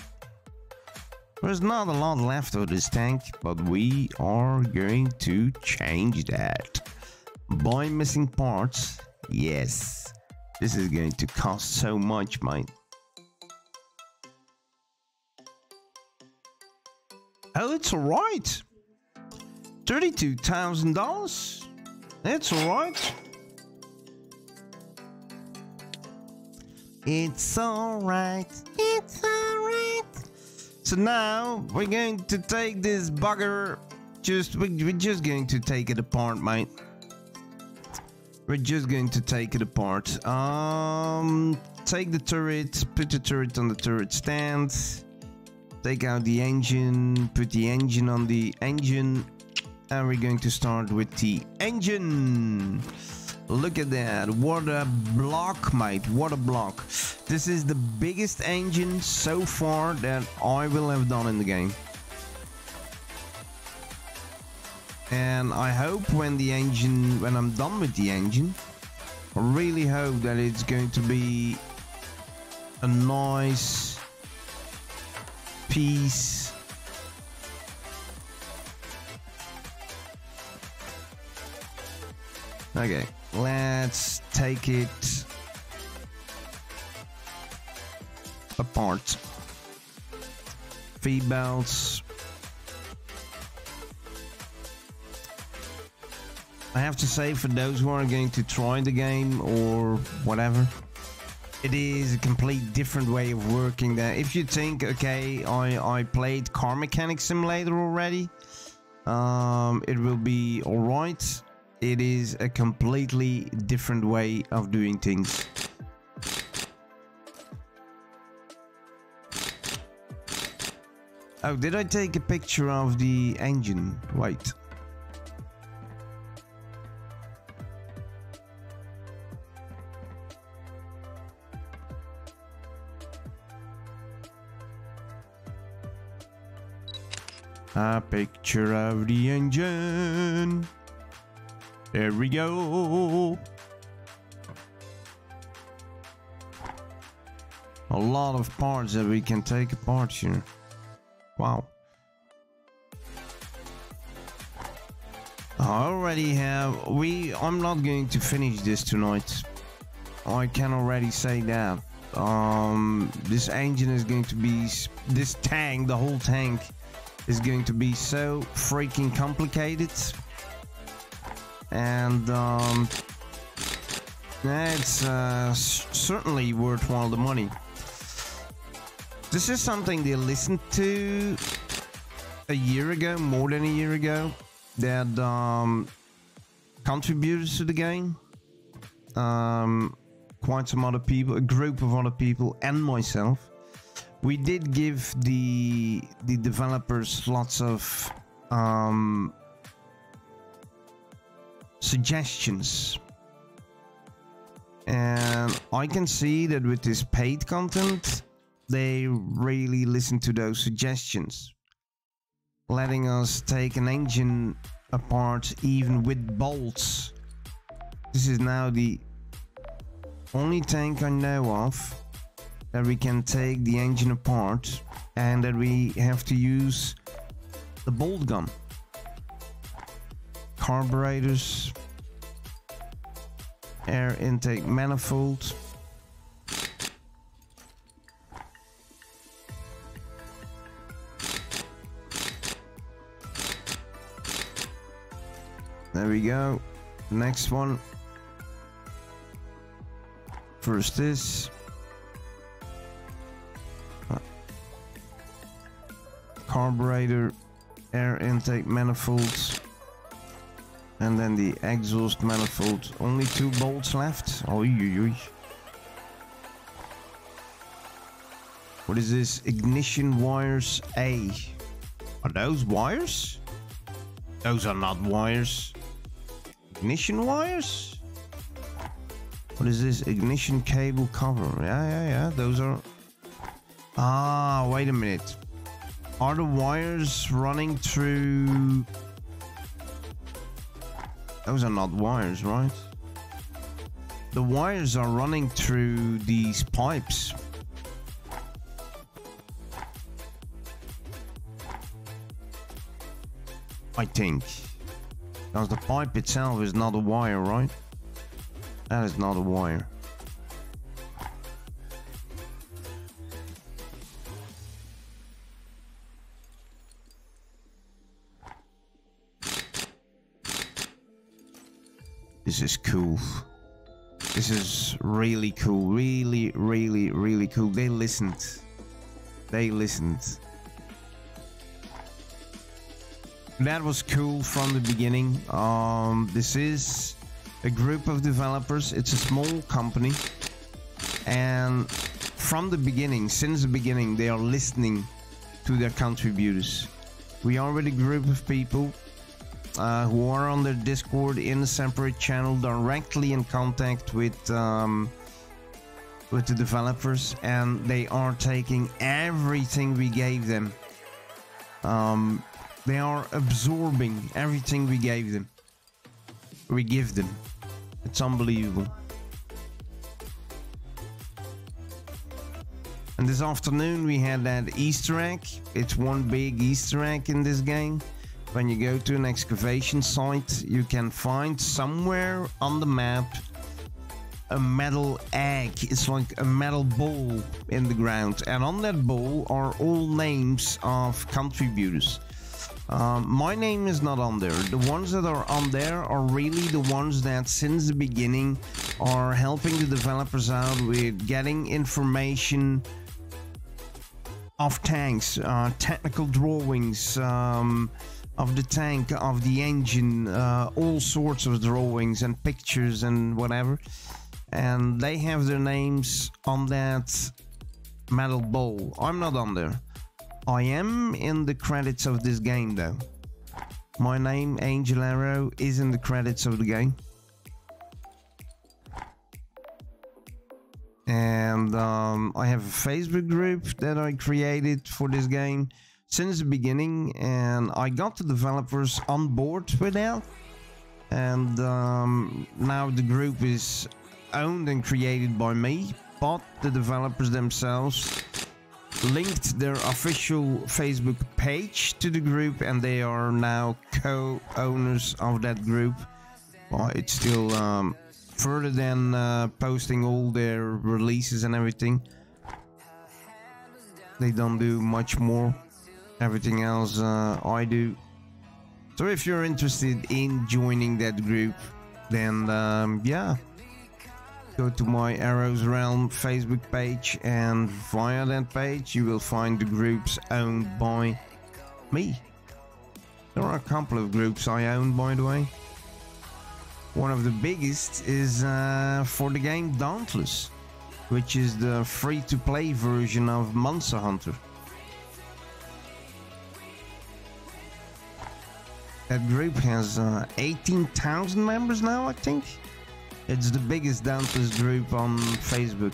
There's not a lot left of this tank, but we are going to change that. Buy missing parts. Yes. This is going to cost so much, mate. Oh, it's alright. $32,000. It's alright. It's alright. It's alright. So now we're going to take this bugger. We're just going to take it apart, mate. We're just going to take it apart. Take the turret, put the turret on the turret stand. Take out the engine, put the engine on the engine. And we're going to start with the engine. Look at that. What a block, mate. What a block. This is the biggest engine so far that I will have done in the game. And I hope when I'm done with the engine, I really hope that it's going to be a nice piece. Okay, let's take it apart. Feed belts. I have to say, for those who are going to try the game or whatever, it is a complete different way of working. That if you think, okay, I played Car Mechanic Simulator already, it will be alright. It is a completely different way of doing things. Oh, did I take a picture of the engine? Wait. A picture of the engine. There we go. A lot of parts that we can take apart here. Wow. I already have... I'm not going to finish this tonight. I can already say that. This engine is going to be... This tank, the whole tank, is going to be so freaking complicated. And it's certainly worthwhile the money. This is something they listened to a year ago, more than a year ago, that contributed to the game. Quite some other people, a group of other people, and myself. We did give the developers lots of suggestions. And I can see that with this paid content, they really listen to those suggestions, letting us take an engine apart even with bolts. This is now the only tank I know of that we can take the engine apart and that we have to use the bolt gun. Carburetors, air intake manifold. There we go. Next one. First this. Carburetor, air intake manifolds, and then the exhaust manifold. Only 2 bolts left. Oy, oy, oy. What is this? Ignition wires A. Are those wires? Those are not wires. Ignition wires? What is this? Ignition cable cover. Yeah. Those are... Ah, wait a minute. Are the wires running through... Those are not wires, right? The wires are running through these pipes. I think. Because the pipe itself is not a wire, right? That is not a wire. This is cool. This is really cool. Really cool. They listened. They listened. That was cool from the beginning. This is a group of developers. It's a small company. And from the beginning, since the beginning, they are listening to their contributors. We are with a group of people who are on their Discord in a separate channel, directly in contact with the developers, and they are taking everything we gave them. They are absorbing everything we gave them. We give them. It's unbelievable. And this afternoon we had that Easter egg. It's one big Easter egg in this game. When you go to an excavation site, you can find somewhere on the map a metal egg. It's like a metal ball in the ground. And on that ball are all names of contributors. My name is not on there. The ones that are on there are really the ones that since the beginning are helping the developers out with getting information of tanks, technical drawings of the tank, of the engine, all sorts of drawings and pictures and whatever. And they have their names on that metal bowl. I'm not on there. I am in the credits of this game though. My name, Angel Arrow, is in the credits of the game. And I have a Facebook group that I created for this game since the beginning, and I got the developers on board with that. And now the group is owned and created by me, but the developers themselves linked their official Facebook page to the group, and they are now co-owners of that group. Well, it's still further than posting all their releases and everything. They don't do much more. Everything else I do. So if you're interested in joining that group, then yeah, go to my ArrowsRealm Facebook page, and via that page you will find the groups owned by me. There are a couple of groups I own, by the way. One of the biggest is for the game Dauntless, which is the free-to-play version of Monster Hunter. That group has 18,000 members now, I think. It's the biggest Dauntless group on Facebook.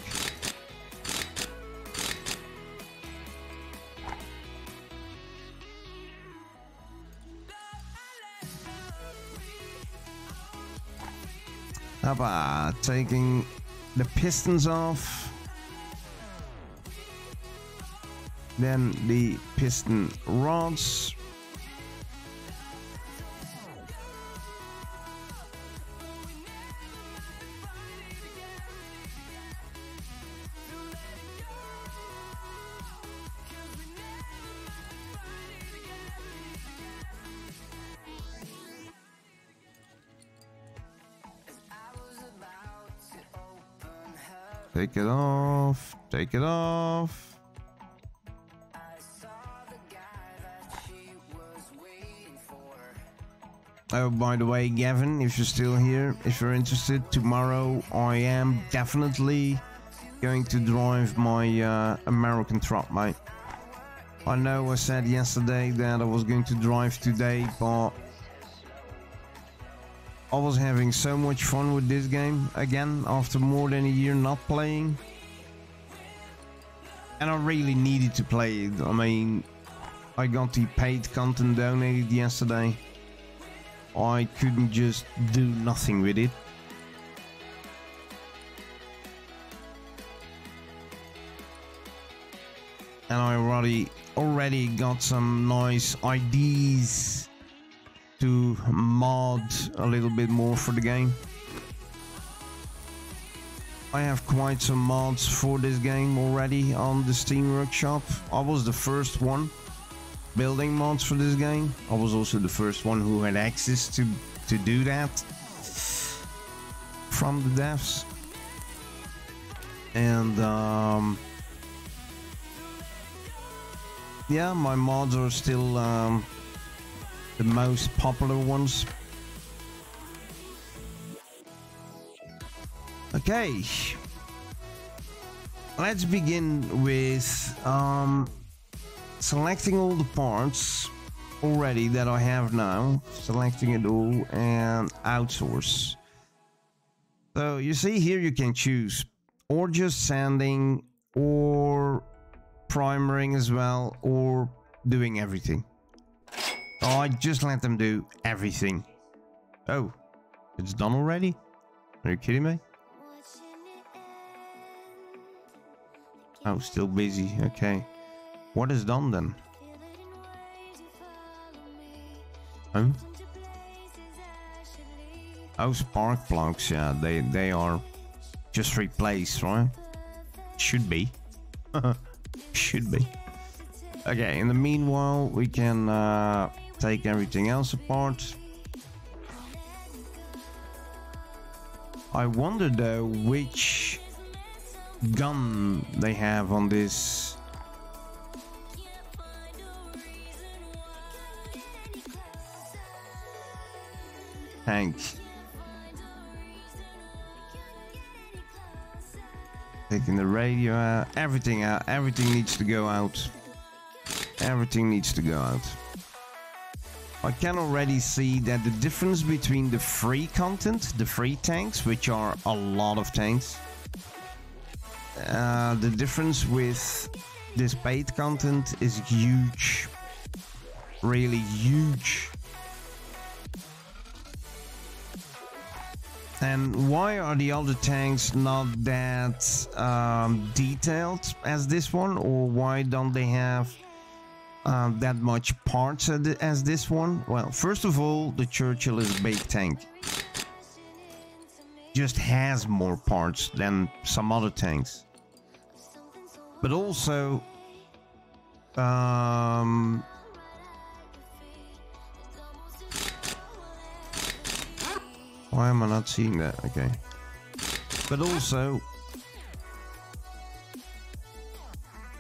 How about taking the pistons off, then the piston rods. Take it off, take it off. Oh, by the way, Gavin, if you're still here, if you're interested, tomorrow I am definitely going to drive my American truck, mate. I know I said yesterday that I was going to drive today, but I was having so much fun with this game again after more than a year not playing, and I really needed to play it. I mean, I got the paid content donated yesterday. I couldn't just do nothing with it. And I already got some nice ideas to mod a little bit more for the game. I have quite some mods for this game already on the Steam Workshop. I was the first one building mods for this game. I was also the first one who had access to do that from the devs. And yeah, my mods are still the most popular ones. Okay, let's begin with selecting all the parts already that I have now, selecting it all and outsource. So you see here you can choose or just sanding or primering as well, or doing everything. Oh, I just let them do everything. Oh, it's done already? Are you kidding me? Oh, still busy. Okay. What is done then? Oh? Oh, spark plugs. Yeah, they are just replaced, right? Should be. Should be. Okay, in the meanwhile, we can take everything else apart. I wonder though which gun they have on this. Tank. Taking the radio out, everything needs to go out. Everything needs to go out. I can already see that the difference between the free content, the free tanks, which are a lot of tanks, the difference with this paid content is huge. Really huge. And why are the other tanks not that detailed as this one? Or why don't they have that much parts as this one? Well, first of all, the Churchill is a big tank. Just has more parts than some other tanks. But also, why am I not seeing that? Okay. But also,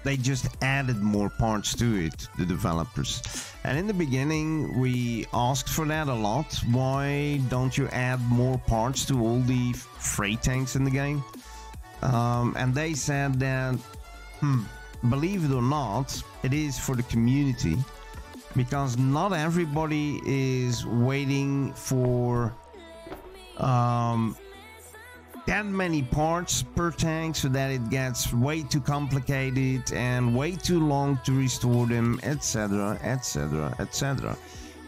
they just added more parts to it, the developers. And in the beginning, we asked for that a lot. Why don't you add more parts to all the free tanks in the game? And they said that, believe it or not, it is for the community. Because not everybody is waiting for that many parts per tank, so that it gets way too complicated and way too long to restore them, etc, etc, etc.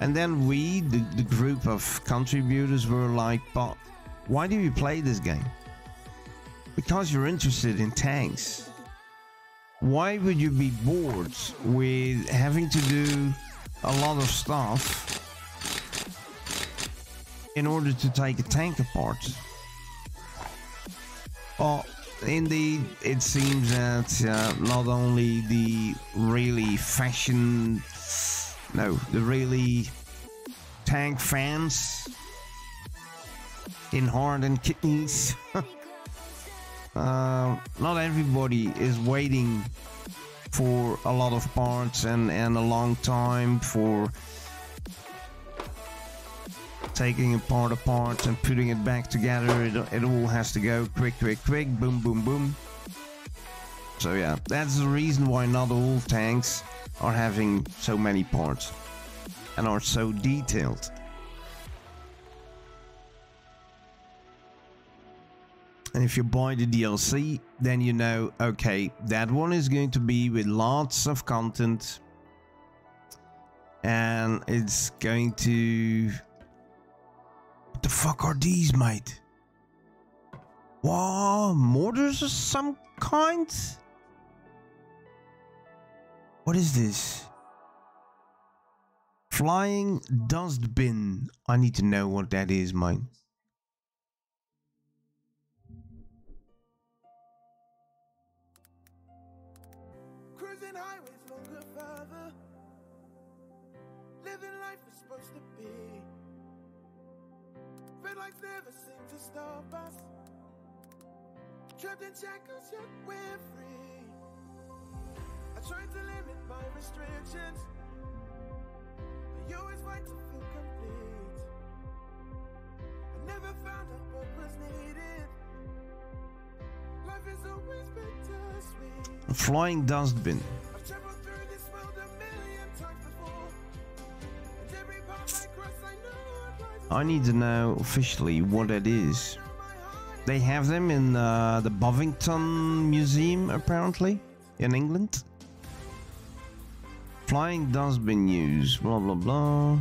And then we, the group of contributors, were like, but why do you play this game? Because you're interested in tanks. Why would you be bored with having to do a lot of stuff in order to take a tank apart? Well, indeed, it seems that not only the really the really tank fans in heart and kidneys, not everybody is waiting for a lot of parts and a long time for taking apart and putting it back together. It all has to go quick, boom, boom, boom. So yeah, that's the reason why not all tanks are having so many parts and are so detailed. And if you buy the DLC, then you know, okay, that one is going to be with lots of content, and it's going to... What the fuck are these, mate? Wow, mortars of some kind? What is this? Flying dustbin. I need to know what that is, mate. Cruising highways longer further. Living life is supposed to be. Red lights never seem to stop us. Trapped in shackles, yet we're free. I tried to limit my restrictions, but you always fight to feel complete. I never found out what was needed. Life is always bittersweet. A flying dustbin. I've traveled through this world a million times before, and every path I cross I know it lies. I need to know officially what that is. They have them in the Bovington Museum, apparently, in England. Flying dustbin news, blah blah blah.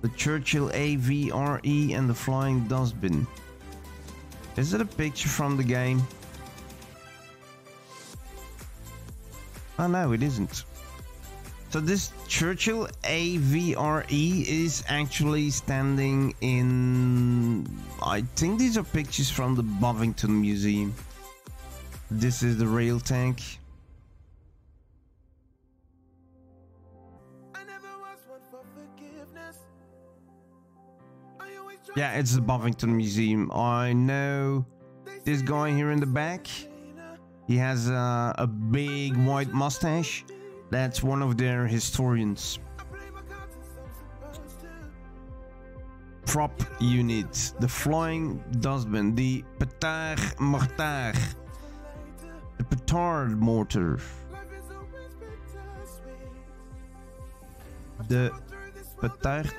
The Churchill AVRE and the flying dustbin. Is it a picture from the game? Oh no, it isn't. So this Churchill AVRE is actually standing in... I think these are pictures from the Bovington Museum. This is the real tank. Yeah, it's the Buffington Museum. I know this guy here in the back. He has a big white mustache. That's one of their historians. Prop unit, the flying dustbin, the petard mortar, the petard mortar, the petard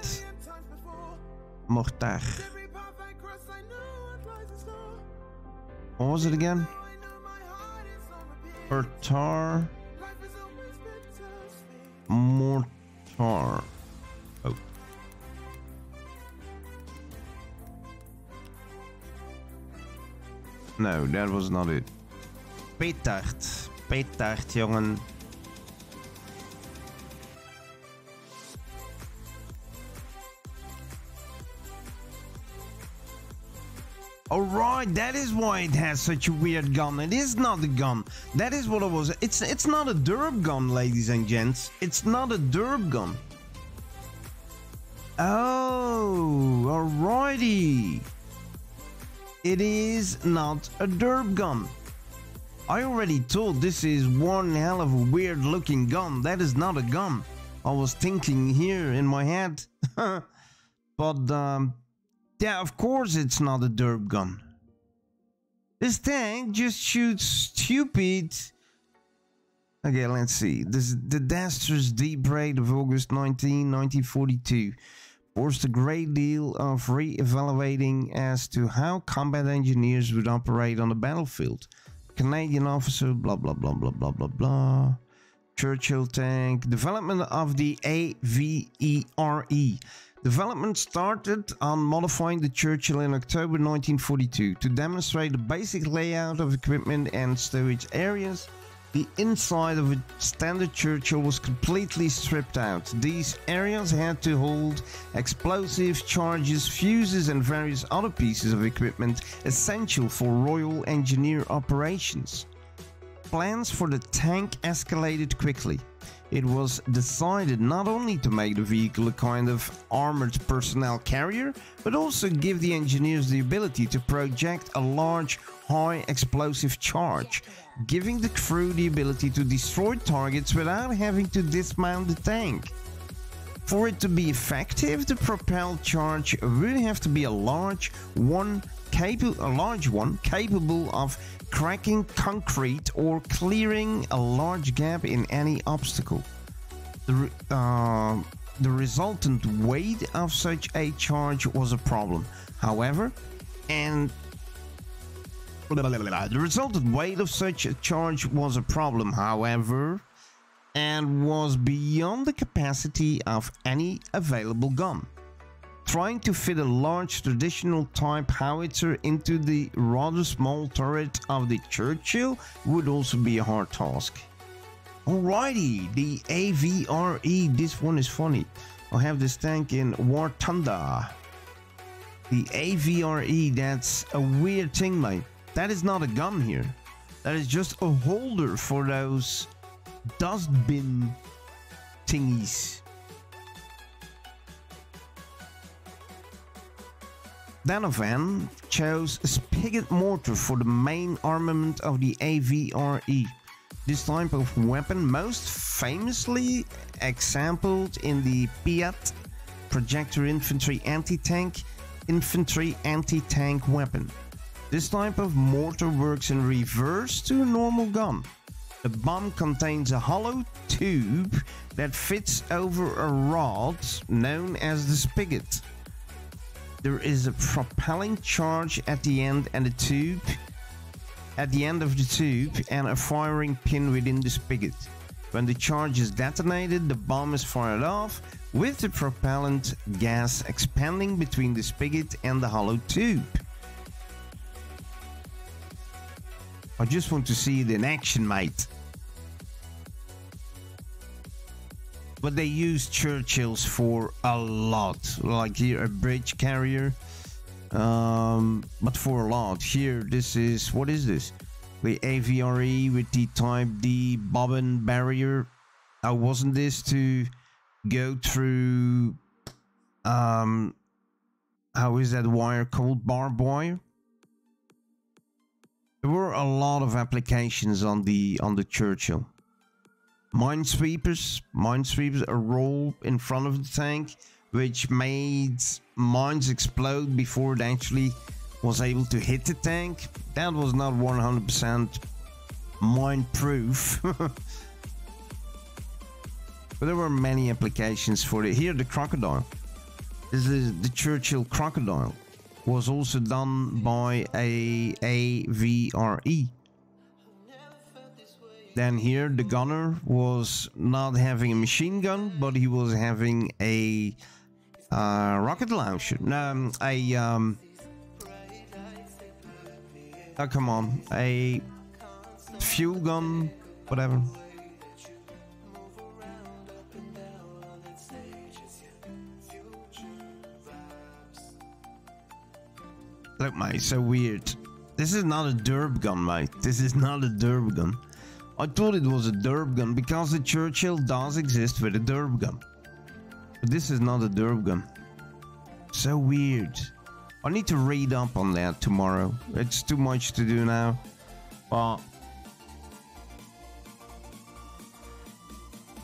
mortar. What was it again? Petard mortar. Oh. No, that was not it. Petard. Petard, jongen. Alright, that is why it has such a weird gun. It is not a gun. That is what it was. It's not a derp gun, ladies and gents. It's not a derp gun. Oh, alrighty. It is not a derp gun. I already told this is one hell of a weird looking gun. That is not a gun. I was thinking here in my head. But yeah, of course it's not a derp gun. This tank just shoots stupid. Okay, let's see. The disastrous deep raid of August 1942 forced a great deal of re-evaluating as to how combat engineers would operate on the battlefield. Canadian officer, blah blah blah blah blah blah blah. Churchill tank. Development of the AVRE. Development started on modifying the Churchill in October 1942 to demonstrate the basic layout of equipment and storage areas. The inside of a standard Churchill was completely stripped out. These areas had to hold explosives, charges, fuses and various other pieces of equipment essential for Royal Engineer operations. Plans for the tank escalated quickly. It was decided not only to make the vehicle a kind of armored personnel carrier, but also give the engineers the ability to project a large, high explosive charge, giving the crew the ability to destroy targets without having to dismount the tank. For it to be effective, the propelled charge would have to be a large one capable of cracking concrete or clearing a large gap in any obstacle. The resultant weight of such a charge was a problem. However, and was beyond the capacity of any available gun. Trying to fit a large traditional type howitzer into the rather small turret of the Churchill would also be a hard task. Alrighty, the AVRE, this one is funny. I have this tank in War Thunder. The AVRE, that's a weird thing, mate. That is not a gun here. That is just a holder for those dustbin thingies. Danovan chose a spigot mortar for the main armament of the AVRE. This type of weapon most famously exampled in the Piat projector infantry anti-tank weapon. This type of mortar works in reverse to a normal gun. The bomb contains a hollow tube that fits over a rod known as the spigot. There is a propelling charge at the end of the tube and a firing pin within the spigot. When the charge is detonated, the bomb is fired off with the propellant gas expanding between the spigot and the hollow tube. I just want to see it in action, mate. But they use Churchills for a lot, like here a bridge carrier, but for a lot. Here, this is, what is this? The AVRE with the Type D bobbin barrier. Wasn't this to go through How is that wire called? Barbed wire? There were a lot of applications on the Churchill. Minesweepers, a roll in front of the tank, which made mines explode before it actually was able to hit the tank. That was not 100% mine proof. But there were many applications for it. Here, the crocodile. This is the Churchill crocodile. Was also done by a AVRE. Then here, the gunner was not having a machine gun, but he was having a rocket launcher. No, oh, come on, a fuel gun, whatever. Look, mate, so weird. This is not a derb gun, mate. This is not a derb gun. I thought it was a derb gun because the Churchill does exist with a derb gun. But this is not a derb gun. So weird. I need to read up on that tomorrow. It's too much to do now. But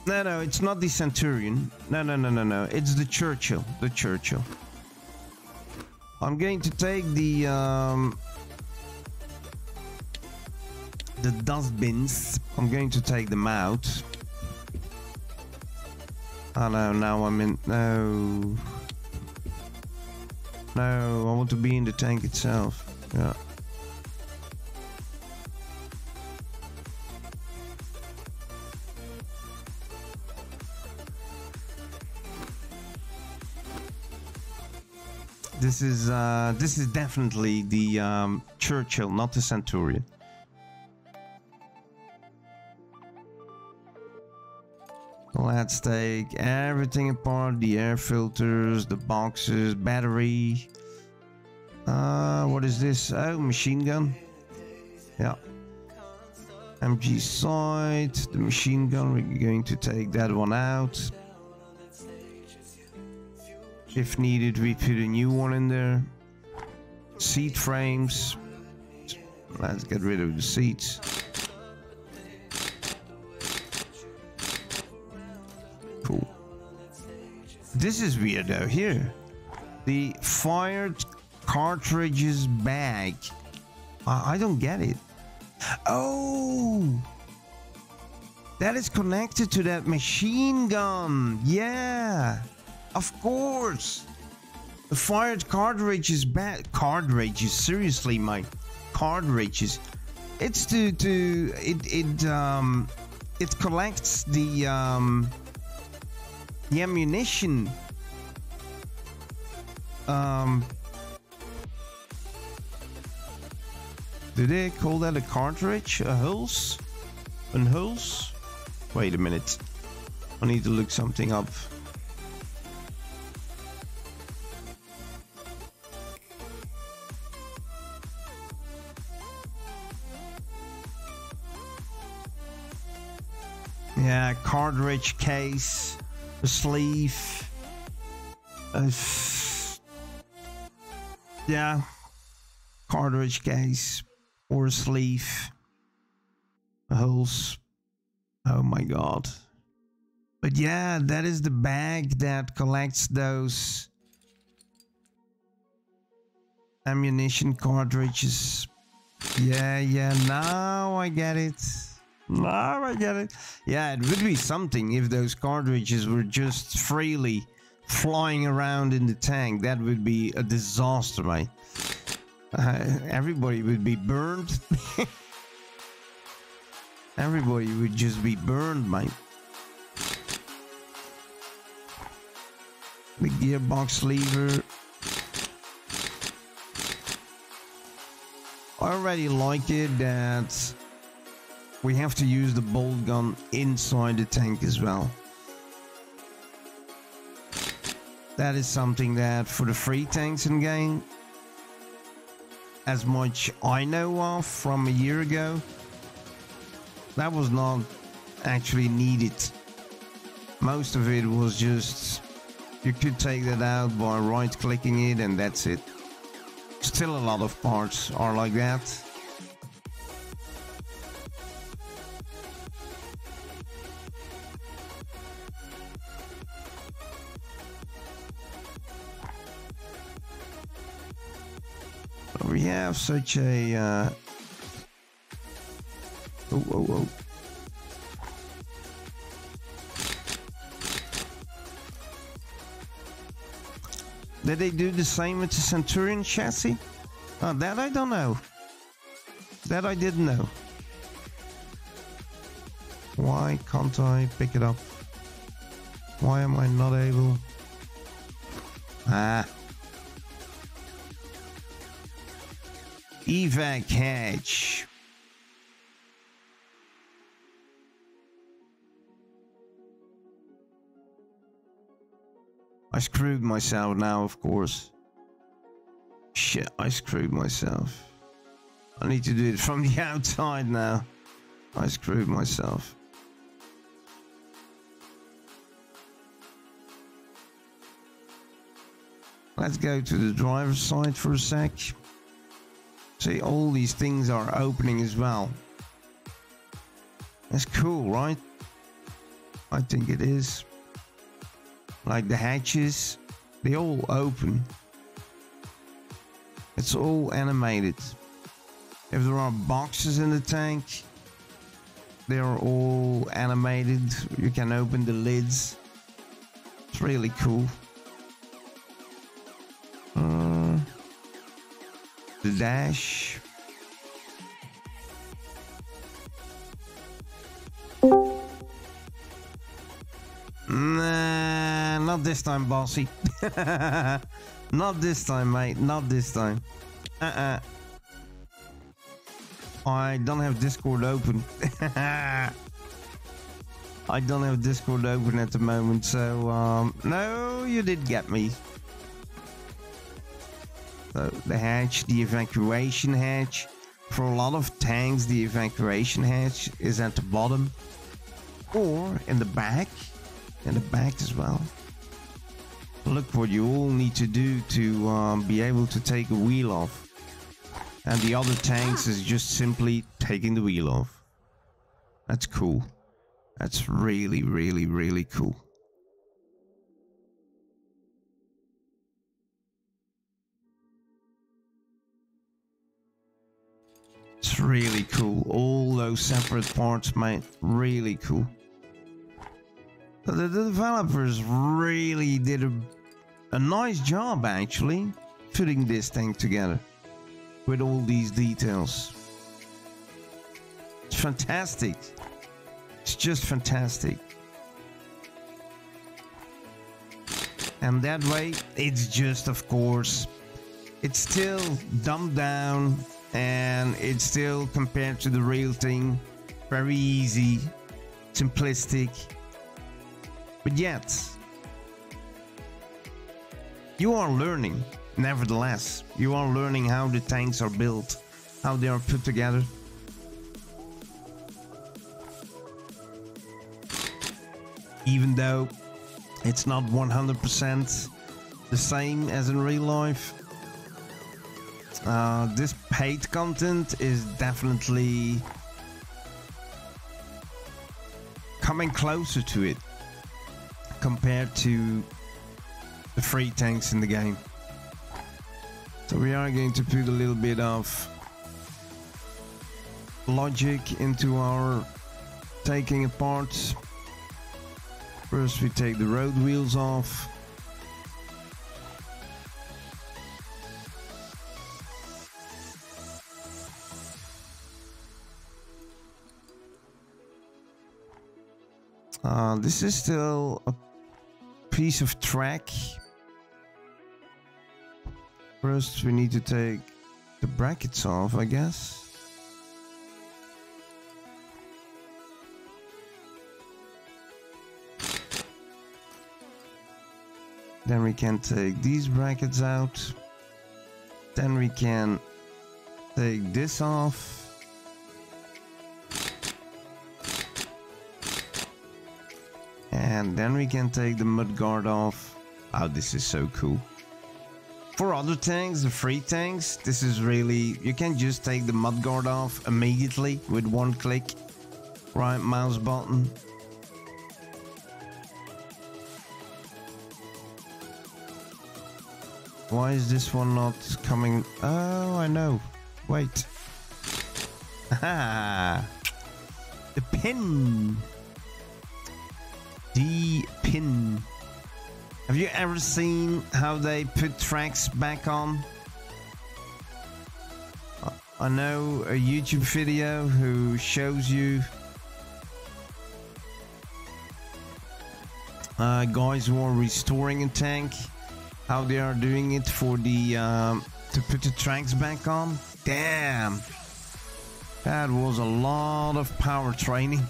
no, it's not the Centurion. No. It's the Churchill. The Churchill. I'm going to take the dust bins. I'm going to take them out. Oh no, now I'm in. No, I want to be in the tank itself. Yeah. This is definitely the Churchill, not the Centurion. Let's take everything apart, the air filters, the boxes, battery. What is this? Oh, machine gun. Yeah. MG sight, the machine gun, we're going to take that one out. If needed, we put a new one in there. Seat frames. Let's get rid of the seats. Cool. This is weird though. Here, the fired cartridges bag. I don't get it. Oh, that is connected to that machine gun. Yeah. Of course, the fired cartridges back. Cartridges, seriously, Mike. Cartridges. It's it collects the ammunition. Do they call that a cartridge? A hulse? An hulse? Wait a minute. I need to look something up. Yeah, cartridge case, a sleeve. Yeah, cartridge case or a sleeve. A hose. Oh my god. But yeah, that is the bag that collects those ammunition cartridges. Yeah, now I get it. Now I get it. Yeah, it would be something if those cartridges were just freely flying around in the tank. That would be a disaster, mate. Everybody would be burned. Everybody would just be burned, mate. The gearbox lever. I already like it that we have to use the bolt gun inside the tank as well. That is something that for the free tanks in game, as much I know of from a year ago, that was not actually needed. Most of it was just You could take that out by right clicking it and that's it. Still a lot of parts are like that. We have such a oh. Did they do the same with the Centurion chassis? Oh, that I don't know. That I didn't know. Why can't I pick it up? Why am I not able? Ah. Evac hatch. I screwed myself now, of course. Shit, I screwed myself. I need to do it from the outside now. I screwed myself. Let's go to the driver's side for a sec. See, all these things are opening as well. That's cool, right? I think it is. Like the hatches, they all open. It's all animated. If there are boxes in the tank, they're all animated. You can open the lids. It's really cool. The dash. Nah, not this time, bossy. Not this time, mate. Not this time. I don't have Discord open. I don't have Discord open at the moment, so no, you did get me. So the hatch, the evacuation hatch. For a lot of tanks, the evacuation hatch is at the bottom or in the back. In the back as well. Look what you all need to do to be able to take a wheel off. And the other tanks is just simply taking the wheel off. That's cool. That's really, really, really cool. It's really cool. All those separate parts, mate. Really cool. The developers really did a nice job, actually, putting this thing together with all these details. It's fantastic. It's just fantastic. And that way, it's just, of course, it's still dumbed down and it's still, compared to the real thing, very easy, simplistic. But yet, you are learning, nevertheless. You are learning how the tanks are built, how they are put together. Even though it's not 100% the same as in real life, this paid content is definitely coming closer to it compared to the free tanks in the game. So we are going to put a little bit of logic into our taking apart. First we take the road wheels off. This is still a piece of track. First we need to take the brackets off, I guess. Then we can take these brackets out. Then we can take this off. And then we can take the mudguard off. Oh, this is so cool. For other tanks, the free tanks, this is really... You can just take the mudguard off immediately with one click. Right mouse button. Why is this one not coming? Oh, I know. Wait. Haha. The pin. The pin. Have you ever seen how they put tracks back on? I know a YouTube video who shows you guys who are restoring a tank, how they are doing it for the to put the tracks back on. Damn, that was a lot of power training.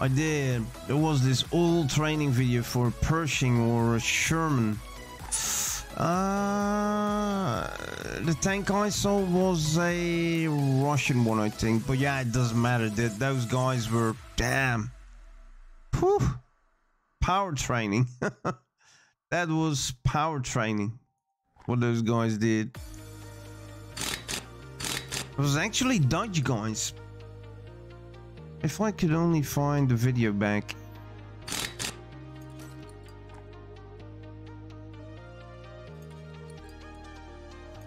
I did. There was this old training video for a Pershing or a Sherman. The tank I saw was a Russian one, I think. But yeah, it doesn't matter. Those guys were damn. Whew. Power training. That was power training. What those guys did. It was actually Dutch guys. If I could only find the video back.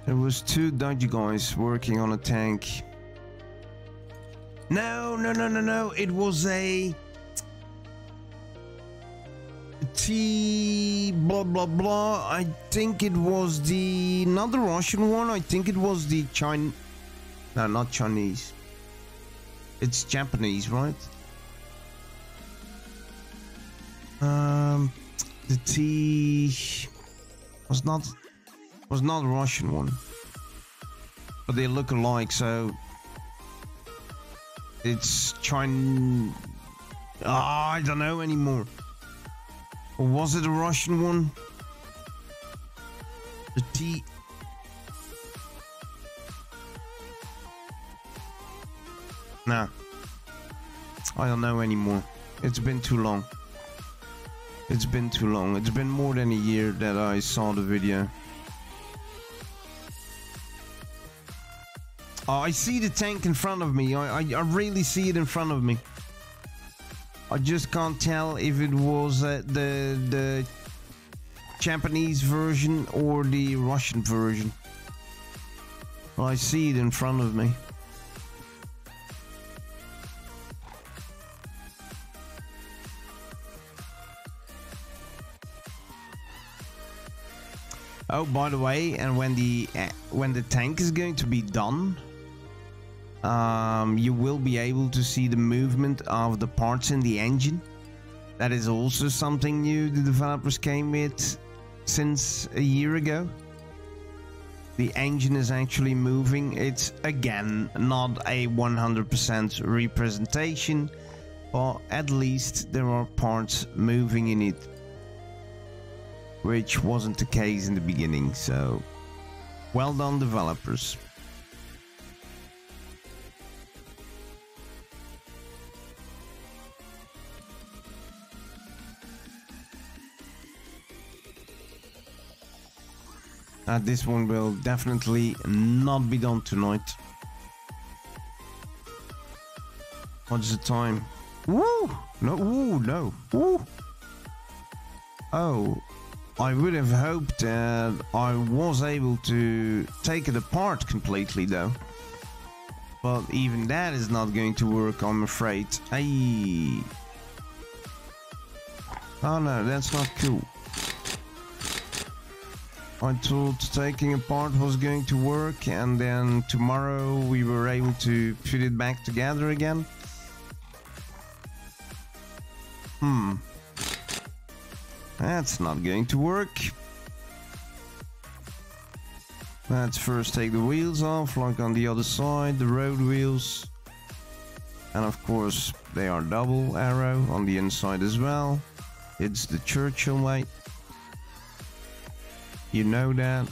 There was two Dutch guys working on a tank. No. It was a T blah blah blah. I think it was not the Russian one. I think it was the Chinese. No, not Chinese. It's Japanese, right? The T was not the Russian one, but they look alike, so it's China. I don't know anymore. Or was it a Russian one? The T. Nah, I don't know anymore. It's been too long. It's been too long. It's been more than a year that I saw the video. Oh, I see the tank in front of me. I really see it in front of me. I just can't tell if it was the Japanese version or the Russian version. Well, I see it in front of me. Oh, by the way, and when the tank is going to be done, you will be able to see the movement of the parts in the engine. That is also something new the developers came with since a year ago. The engine is actually moving. It's again not a 100% representation, but at least there are parts moving in it, which wasn't the case in the beginning, so well done, developers. This one will definitely not be done tonight. What's the time? Woo! No, woo, no. Woo! Oh. I would have hoped that I was able to take it apart completely though. But even that is not going to work, I'm afraid. Aye. Oh no, that's not cool. I thought taking apart was going to work, and then tomorrow we were able to put it back together again. That's not going to work. Let's first take the wheels off, like on the other side, the road wheels. And of course, they are double arrow on the inside as well. It's the Churchill way. You know that.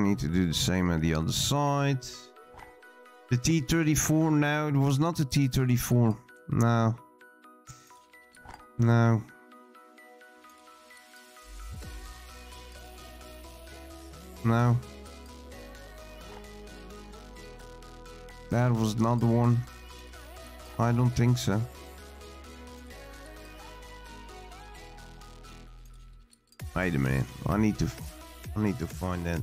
need to do the same on the other side. The T-34, no, it was not the T-34. No. No. No. That was not the one. I don't think so. Wait a minute. I need to find that.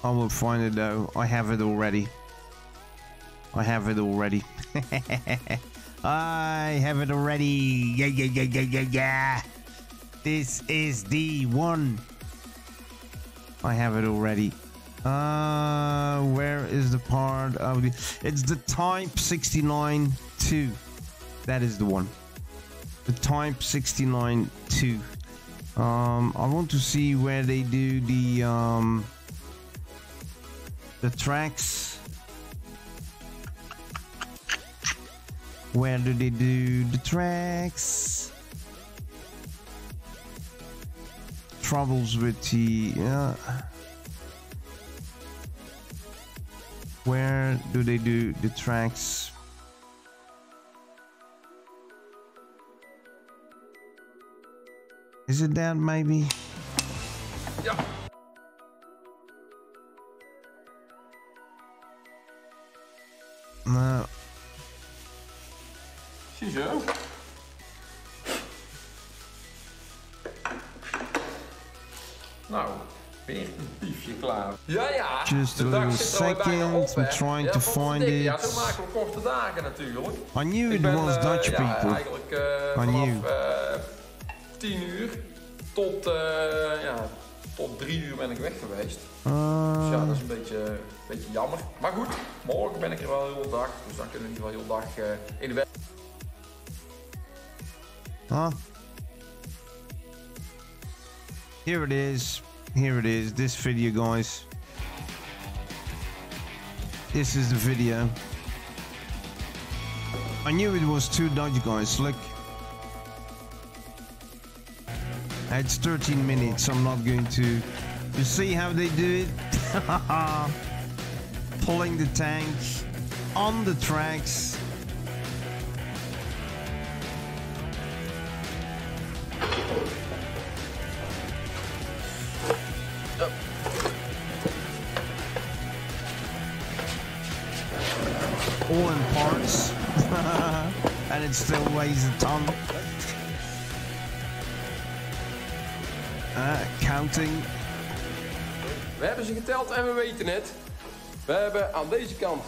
I will find it though. I have it already. I have it already. I have it already. Yeah. This is the one. I have it already. Where is the part of the... It's the Type 69-2. That is the one. The Type 69-2. I want to see where they do the tracks. Where do they do the tracks? Troubles with the... where do they do the tracks? Is it that maybe? Ja. No. Ziezo. Nou, weer een biefje klaar. Ja. Just a De dag little zit er alweer bijna op, second. hè. I'm trying Ja, to wat find dik. it. Ja, zo maken we korte dagen natuurlijk. I knew Ik it ben, was Dutch ja, people. eigenlijk I vanaf knew. 10 uur tot, tot 3 uur ben ik weg geweest. Dus ja, dat is een beetje jammer. Maar goed, morgen ben ik er wel heel de dag. Dus dan kunnen we in ieder geval heel de dag in de weg. Here it is. Here it is. This video, guys. This is the video. I knew it was two Dutch guys. Look. It's 13 minutes. I'm not going to... You see how they do it? Pulling the tank on the tracks. All in parts. And it still weighs a ton. Counting. We hebben ze geteld en we weten het. We hebben aan deze kant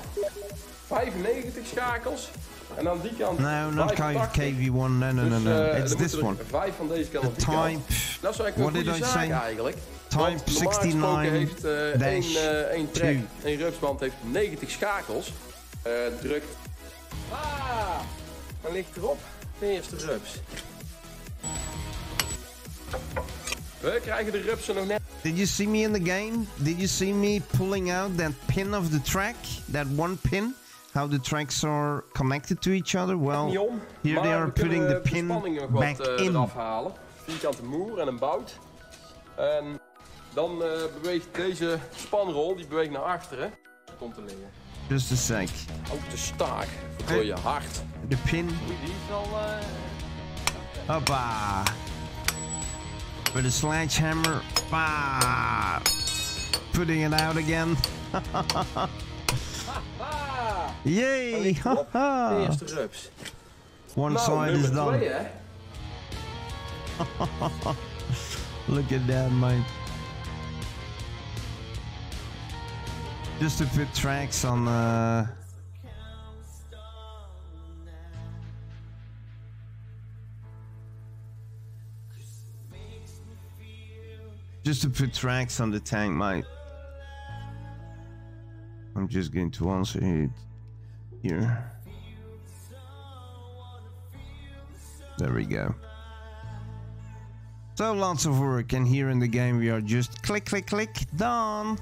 95 schakels. En aan die kant No, not KV1. No. It's this one. 5 van deze kant op die Type. kant. Dat is eigenlijk What een did goede I zaak say? eigenlijk. Type 69 heeft één track, two. één rupsband heeft 90 schakels. Drukt. Dan ligt erop de eerste rups. We krijgen de rupsen nog net. Did you see me in the game? Did you see me pulling out that pin of the track? That one pin? How the tracks are connected to each other? Well, here they are putting the pin back in. Afhalen. Vierkante moer en een bout. En dan beweegt deze spanrol, die beweegt naar achteren. Komt te liggen. Just a sec. Ook de staak voor je hart. The pin. Die is al... Hoppa. With a sledgehammer. Bah. Putting it out again. Yay! De eerste rups. One side is done. 2, hè? Look at that, mate. Just to put tracks on just to put tracks on the tank, mate. I'm just going to answer it here. There we go. So lots of work, and here in the game we are just click, click, click, done.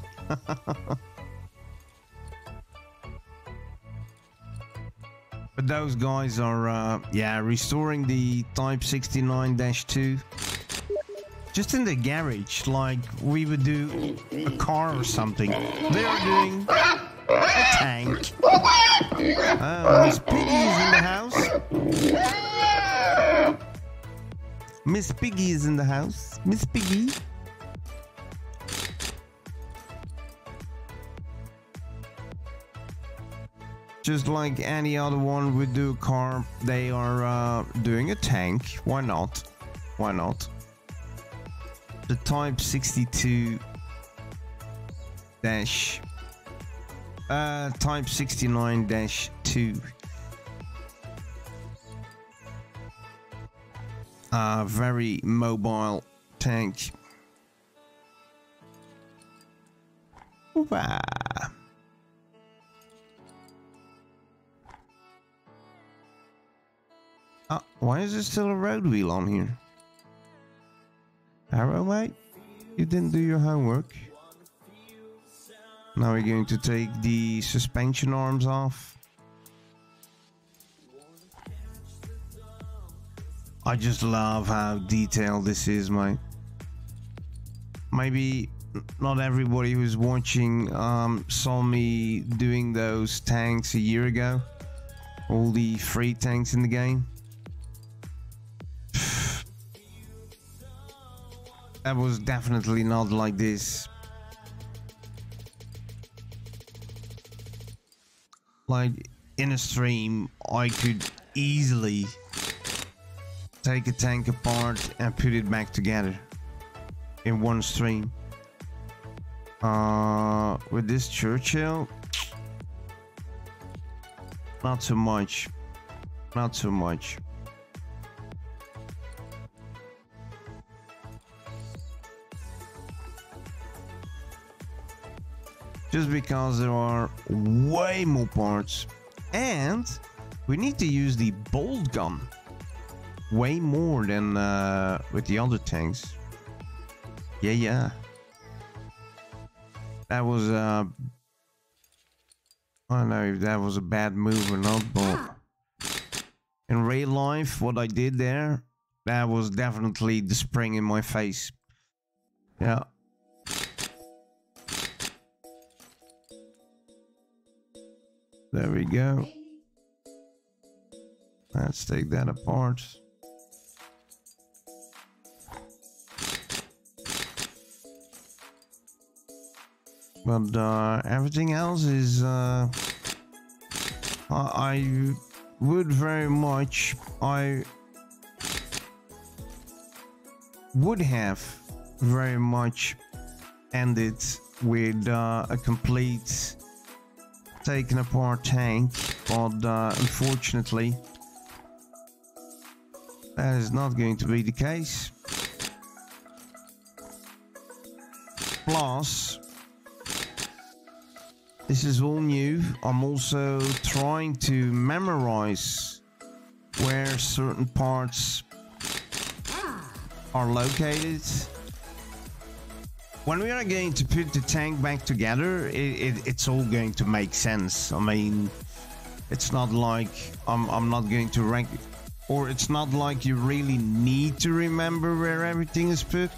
But those guys are, yeah, restoring the Type 69-2. Just in the garage, like we would do a car or something. They are doing a tank. Oh, Miss Piggy is in the house. Miss Piggy is in the house. Miss Piggy. Just like any other one would do a car, they are doing a tank. Why not? Why not? The Type 62 dash Type 69-2. Very mobile tank. Wow. Why is there still a road wheel on here? Arrow, mate? You didn't do your homework. Now we're going to take the suspension arms off. I just love how detailed this is, mate. Maybe not everybody who's watching saw me doing those tanks a year ago. All the free tanks in the game. That was definitely not like this. Like in a stream, I could easily take a tank apart and put it back together in one stream. With this Churchill, not so much. Not so much. Just because there are way more parts, and we need to use the bolt gun way more than with the other tanks. Yeah. That was I don't know if that was a bad move or not, but in real life, what I did there, that was definitely the spring in my face. Yeah. There we go. Let's take that apart. But everything else is I would very much, I would have very much ended with a complete taken apart tank, but unfortunately that is not going to be the case. Plus, this is all new. I'm also trying to memorize where certain parts are located. When we are going to put the tank back together, it's all going to make sense. I mean, it's not like I'm not going to rank, or it's not like you really need to remember where everything is put,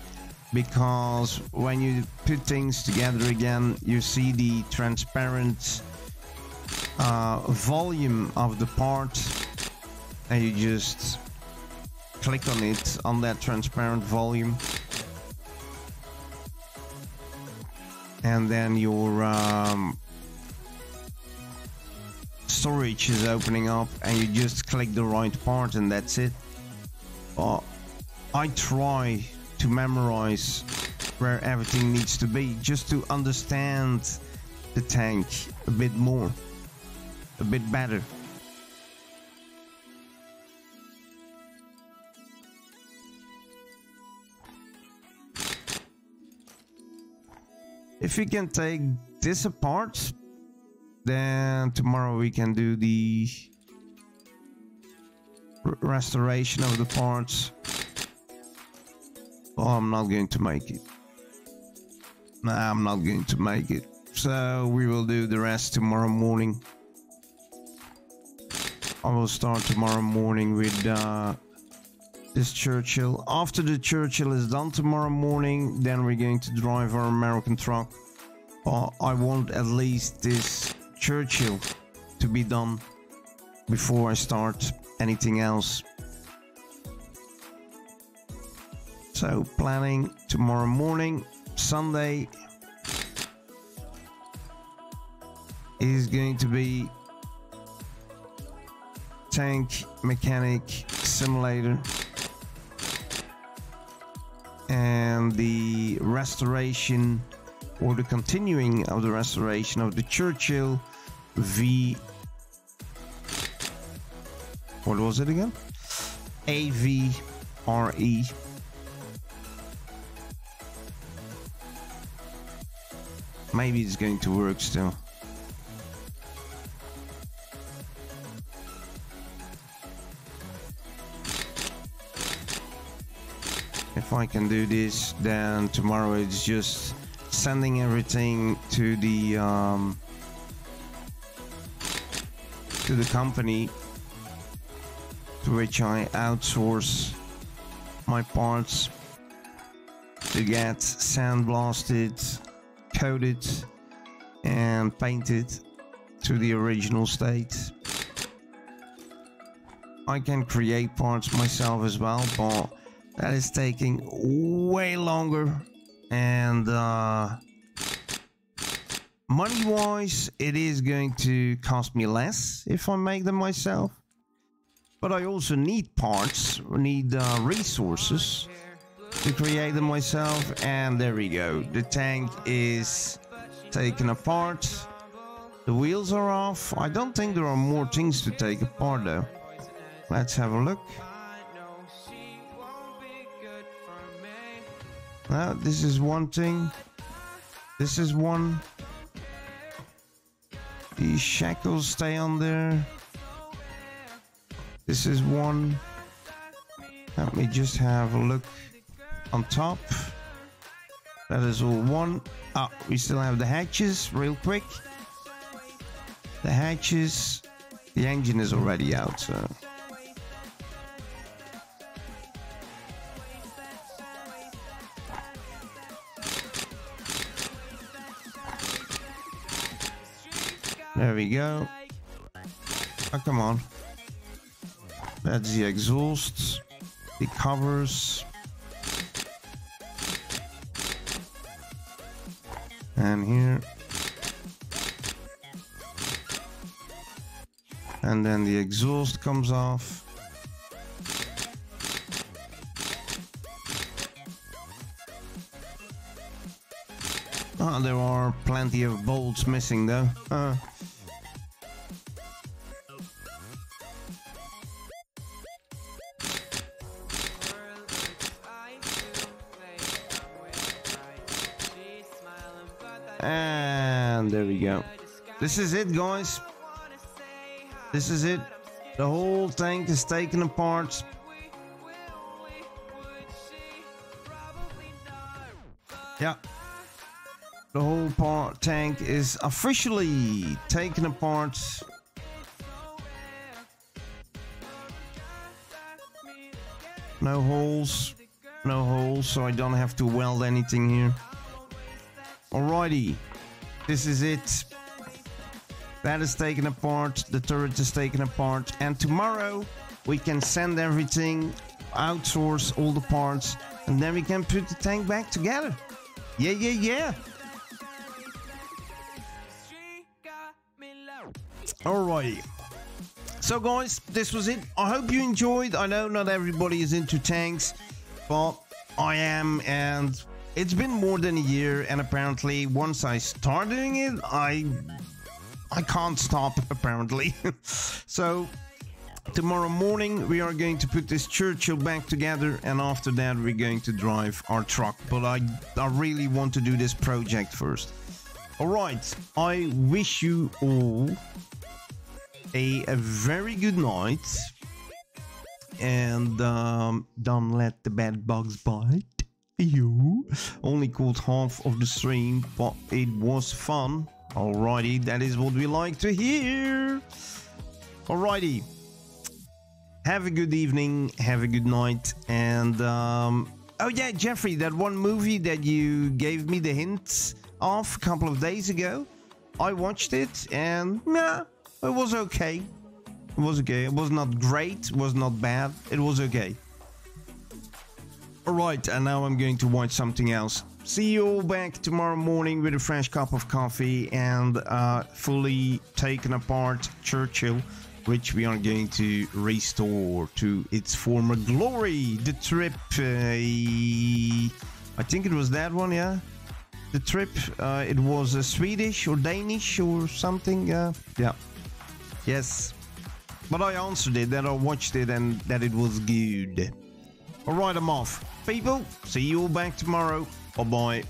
because when you put things together again, you see the transparent volume of the part, and you just click on it, on that transparent volume. And then your storage is opening up, and you just click the right part, and that's it. I try to memorize where everything needs to be, just to understand the tank a bit more, a bit better. If we can take this apart, then tomorrow we can do the restoration of the parts. Oh, I'm not going to make it. Nah, I'm not going to make it. So we will do the rest tomorrow morning. I will start tomorrow morning with this Churchill. After the Churchill is done tomorrow morning, then we're going to drive our American truck. I want at least this Churchill to be done before I start anything else. So planning tomorrow morning, Sunday, is going to be tank mechanic simulator, and the restoration or the continuing of the restoration of the Churchill V, what was it again? AVRE. Maybe it's going to work still. If I can do this, then tomorrow it's just sending everything to the company to which I outsource my parts to get sandblasted, coated and painted to the original state. I can create parts myself as well, but that is taking way longer, and money wise it is going to cost me less if I make them myself, but I also need parts, need resources to create them myself. And there we go, the tank is taken apart, the wheels are off. I don't think there are more things to take apart though. Let's have a look. This is one thing. This is one. The shackles stay on there. This is one. Let me just have a look on top. That is all one. We still have the hatches real quick. The hatches. The engine is already out, so. There we go. Oh, come on. That's the exhaust, the covers, and here, and then the exhaust comes off. There are plenty of bolts missing though. And there we go. This is it, guys. This is it. The whole tank is taken apart. Yeah. The whole tank is officially taken apart. No holes. No holes, so I don't have to weld anything here. Alrighty, this is it. That is taken apart, the turret is taken apart, and tomorrow we can send everything, outsource all the parts, and then we can put the tank back together. Yeah. Alrighty. So guys, this was it. I hope you enjoyed. I know not everybody is into tanks, but I am, and it's been more than a year, and apparently once I start doing it, I can't stop, apparently. So tomorrow morning we are going to put this Churchill back together, and after that we're going to drive our truck. But I really want to do this project first. Alright, I wish you all a very good night, and don't let the bad bugs bite. You only caught half of the stream, but it was fun. Alrighty, that is what we like to hear. Alrighty. Have a good evening, have a good night, and oh yeah, Jeffrey, that one movie that you gave me the hints of a couple of days ago, I watched it, and yeah, it was okay. It was okay. It was not great, it was not bad, it was okay. Alright, and now I'm going to watch something else. See you all back tomorrow morning with a fresh cup of coffee and fully taken apart Churchill, which we are going to restore to its former glory. The Trip, I think it was that one, yeah? The Trip, it was Swedish or Danish or something, yeah. Yes. But I answered it, that I watched it and that it was good. Alright, I'm off. People, see you all back tomorrow. Bye-bye.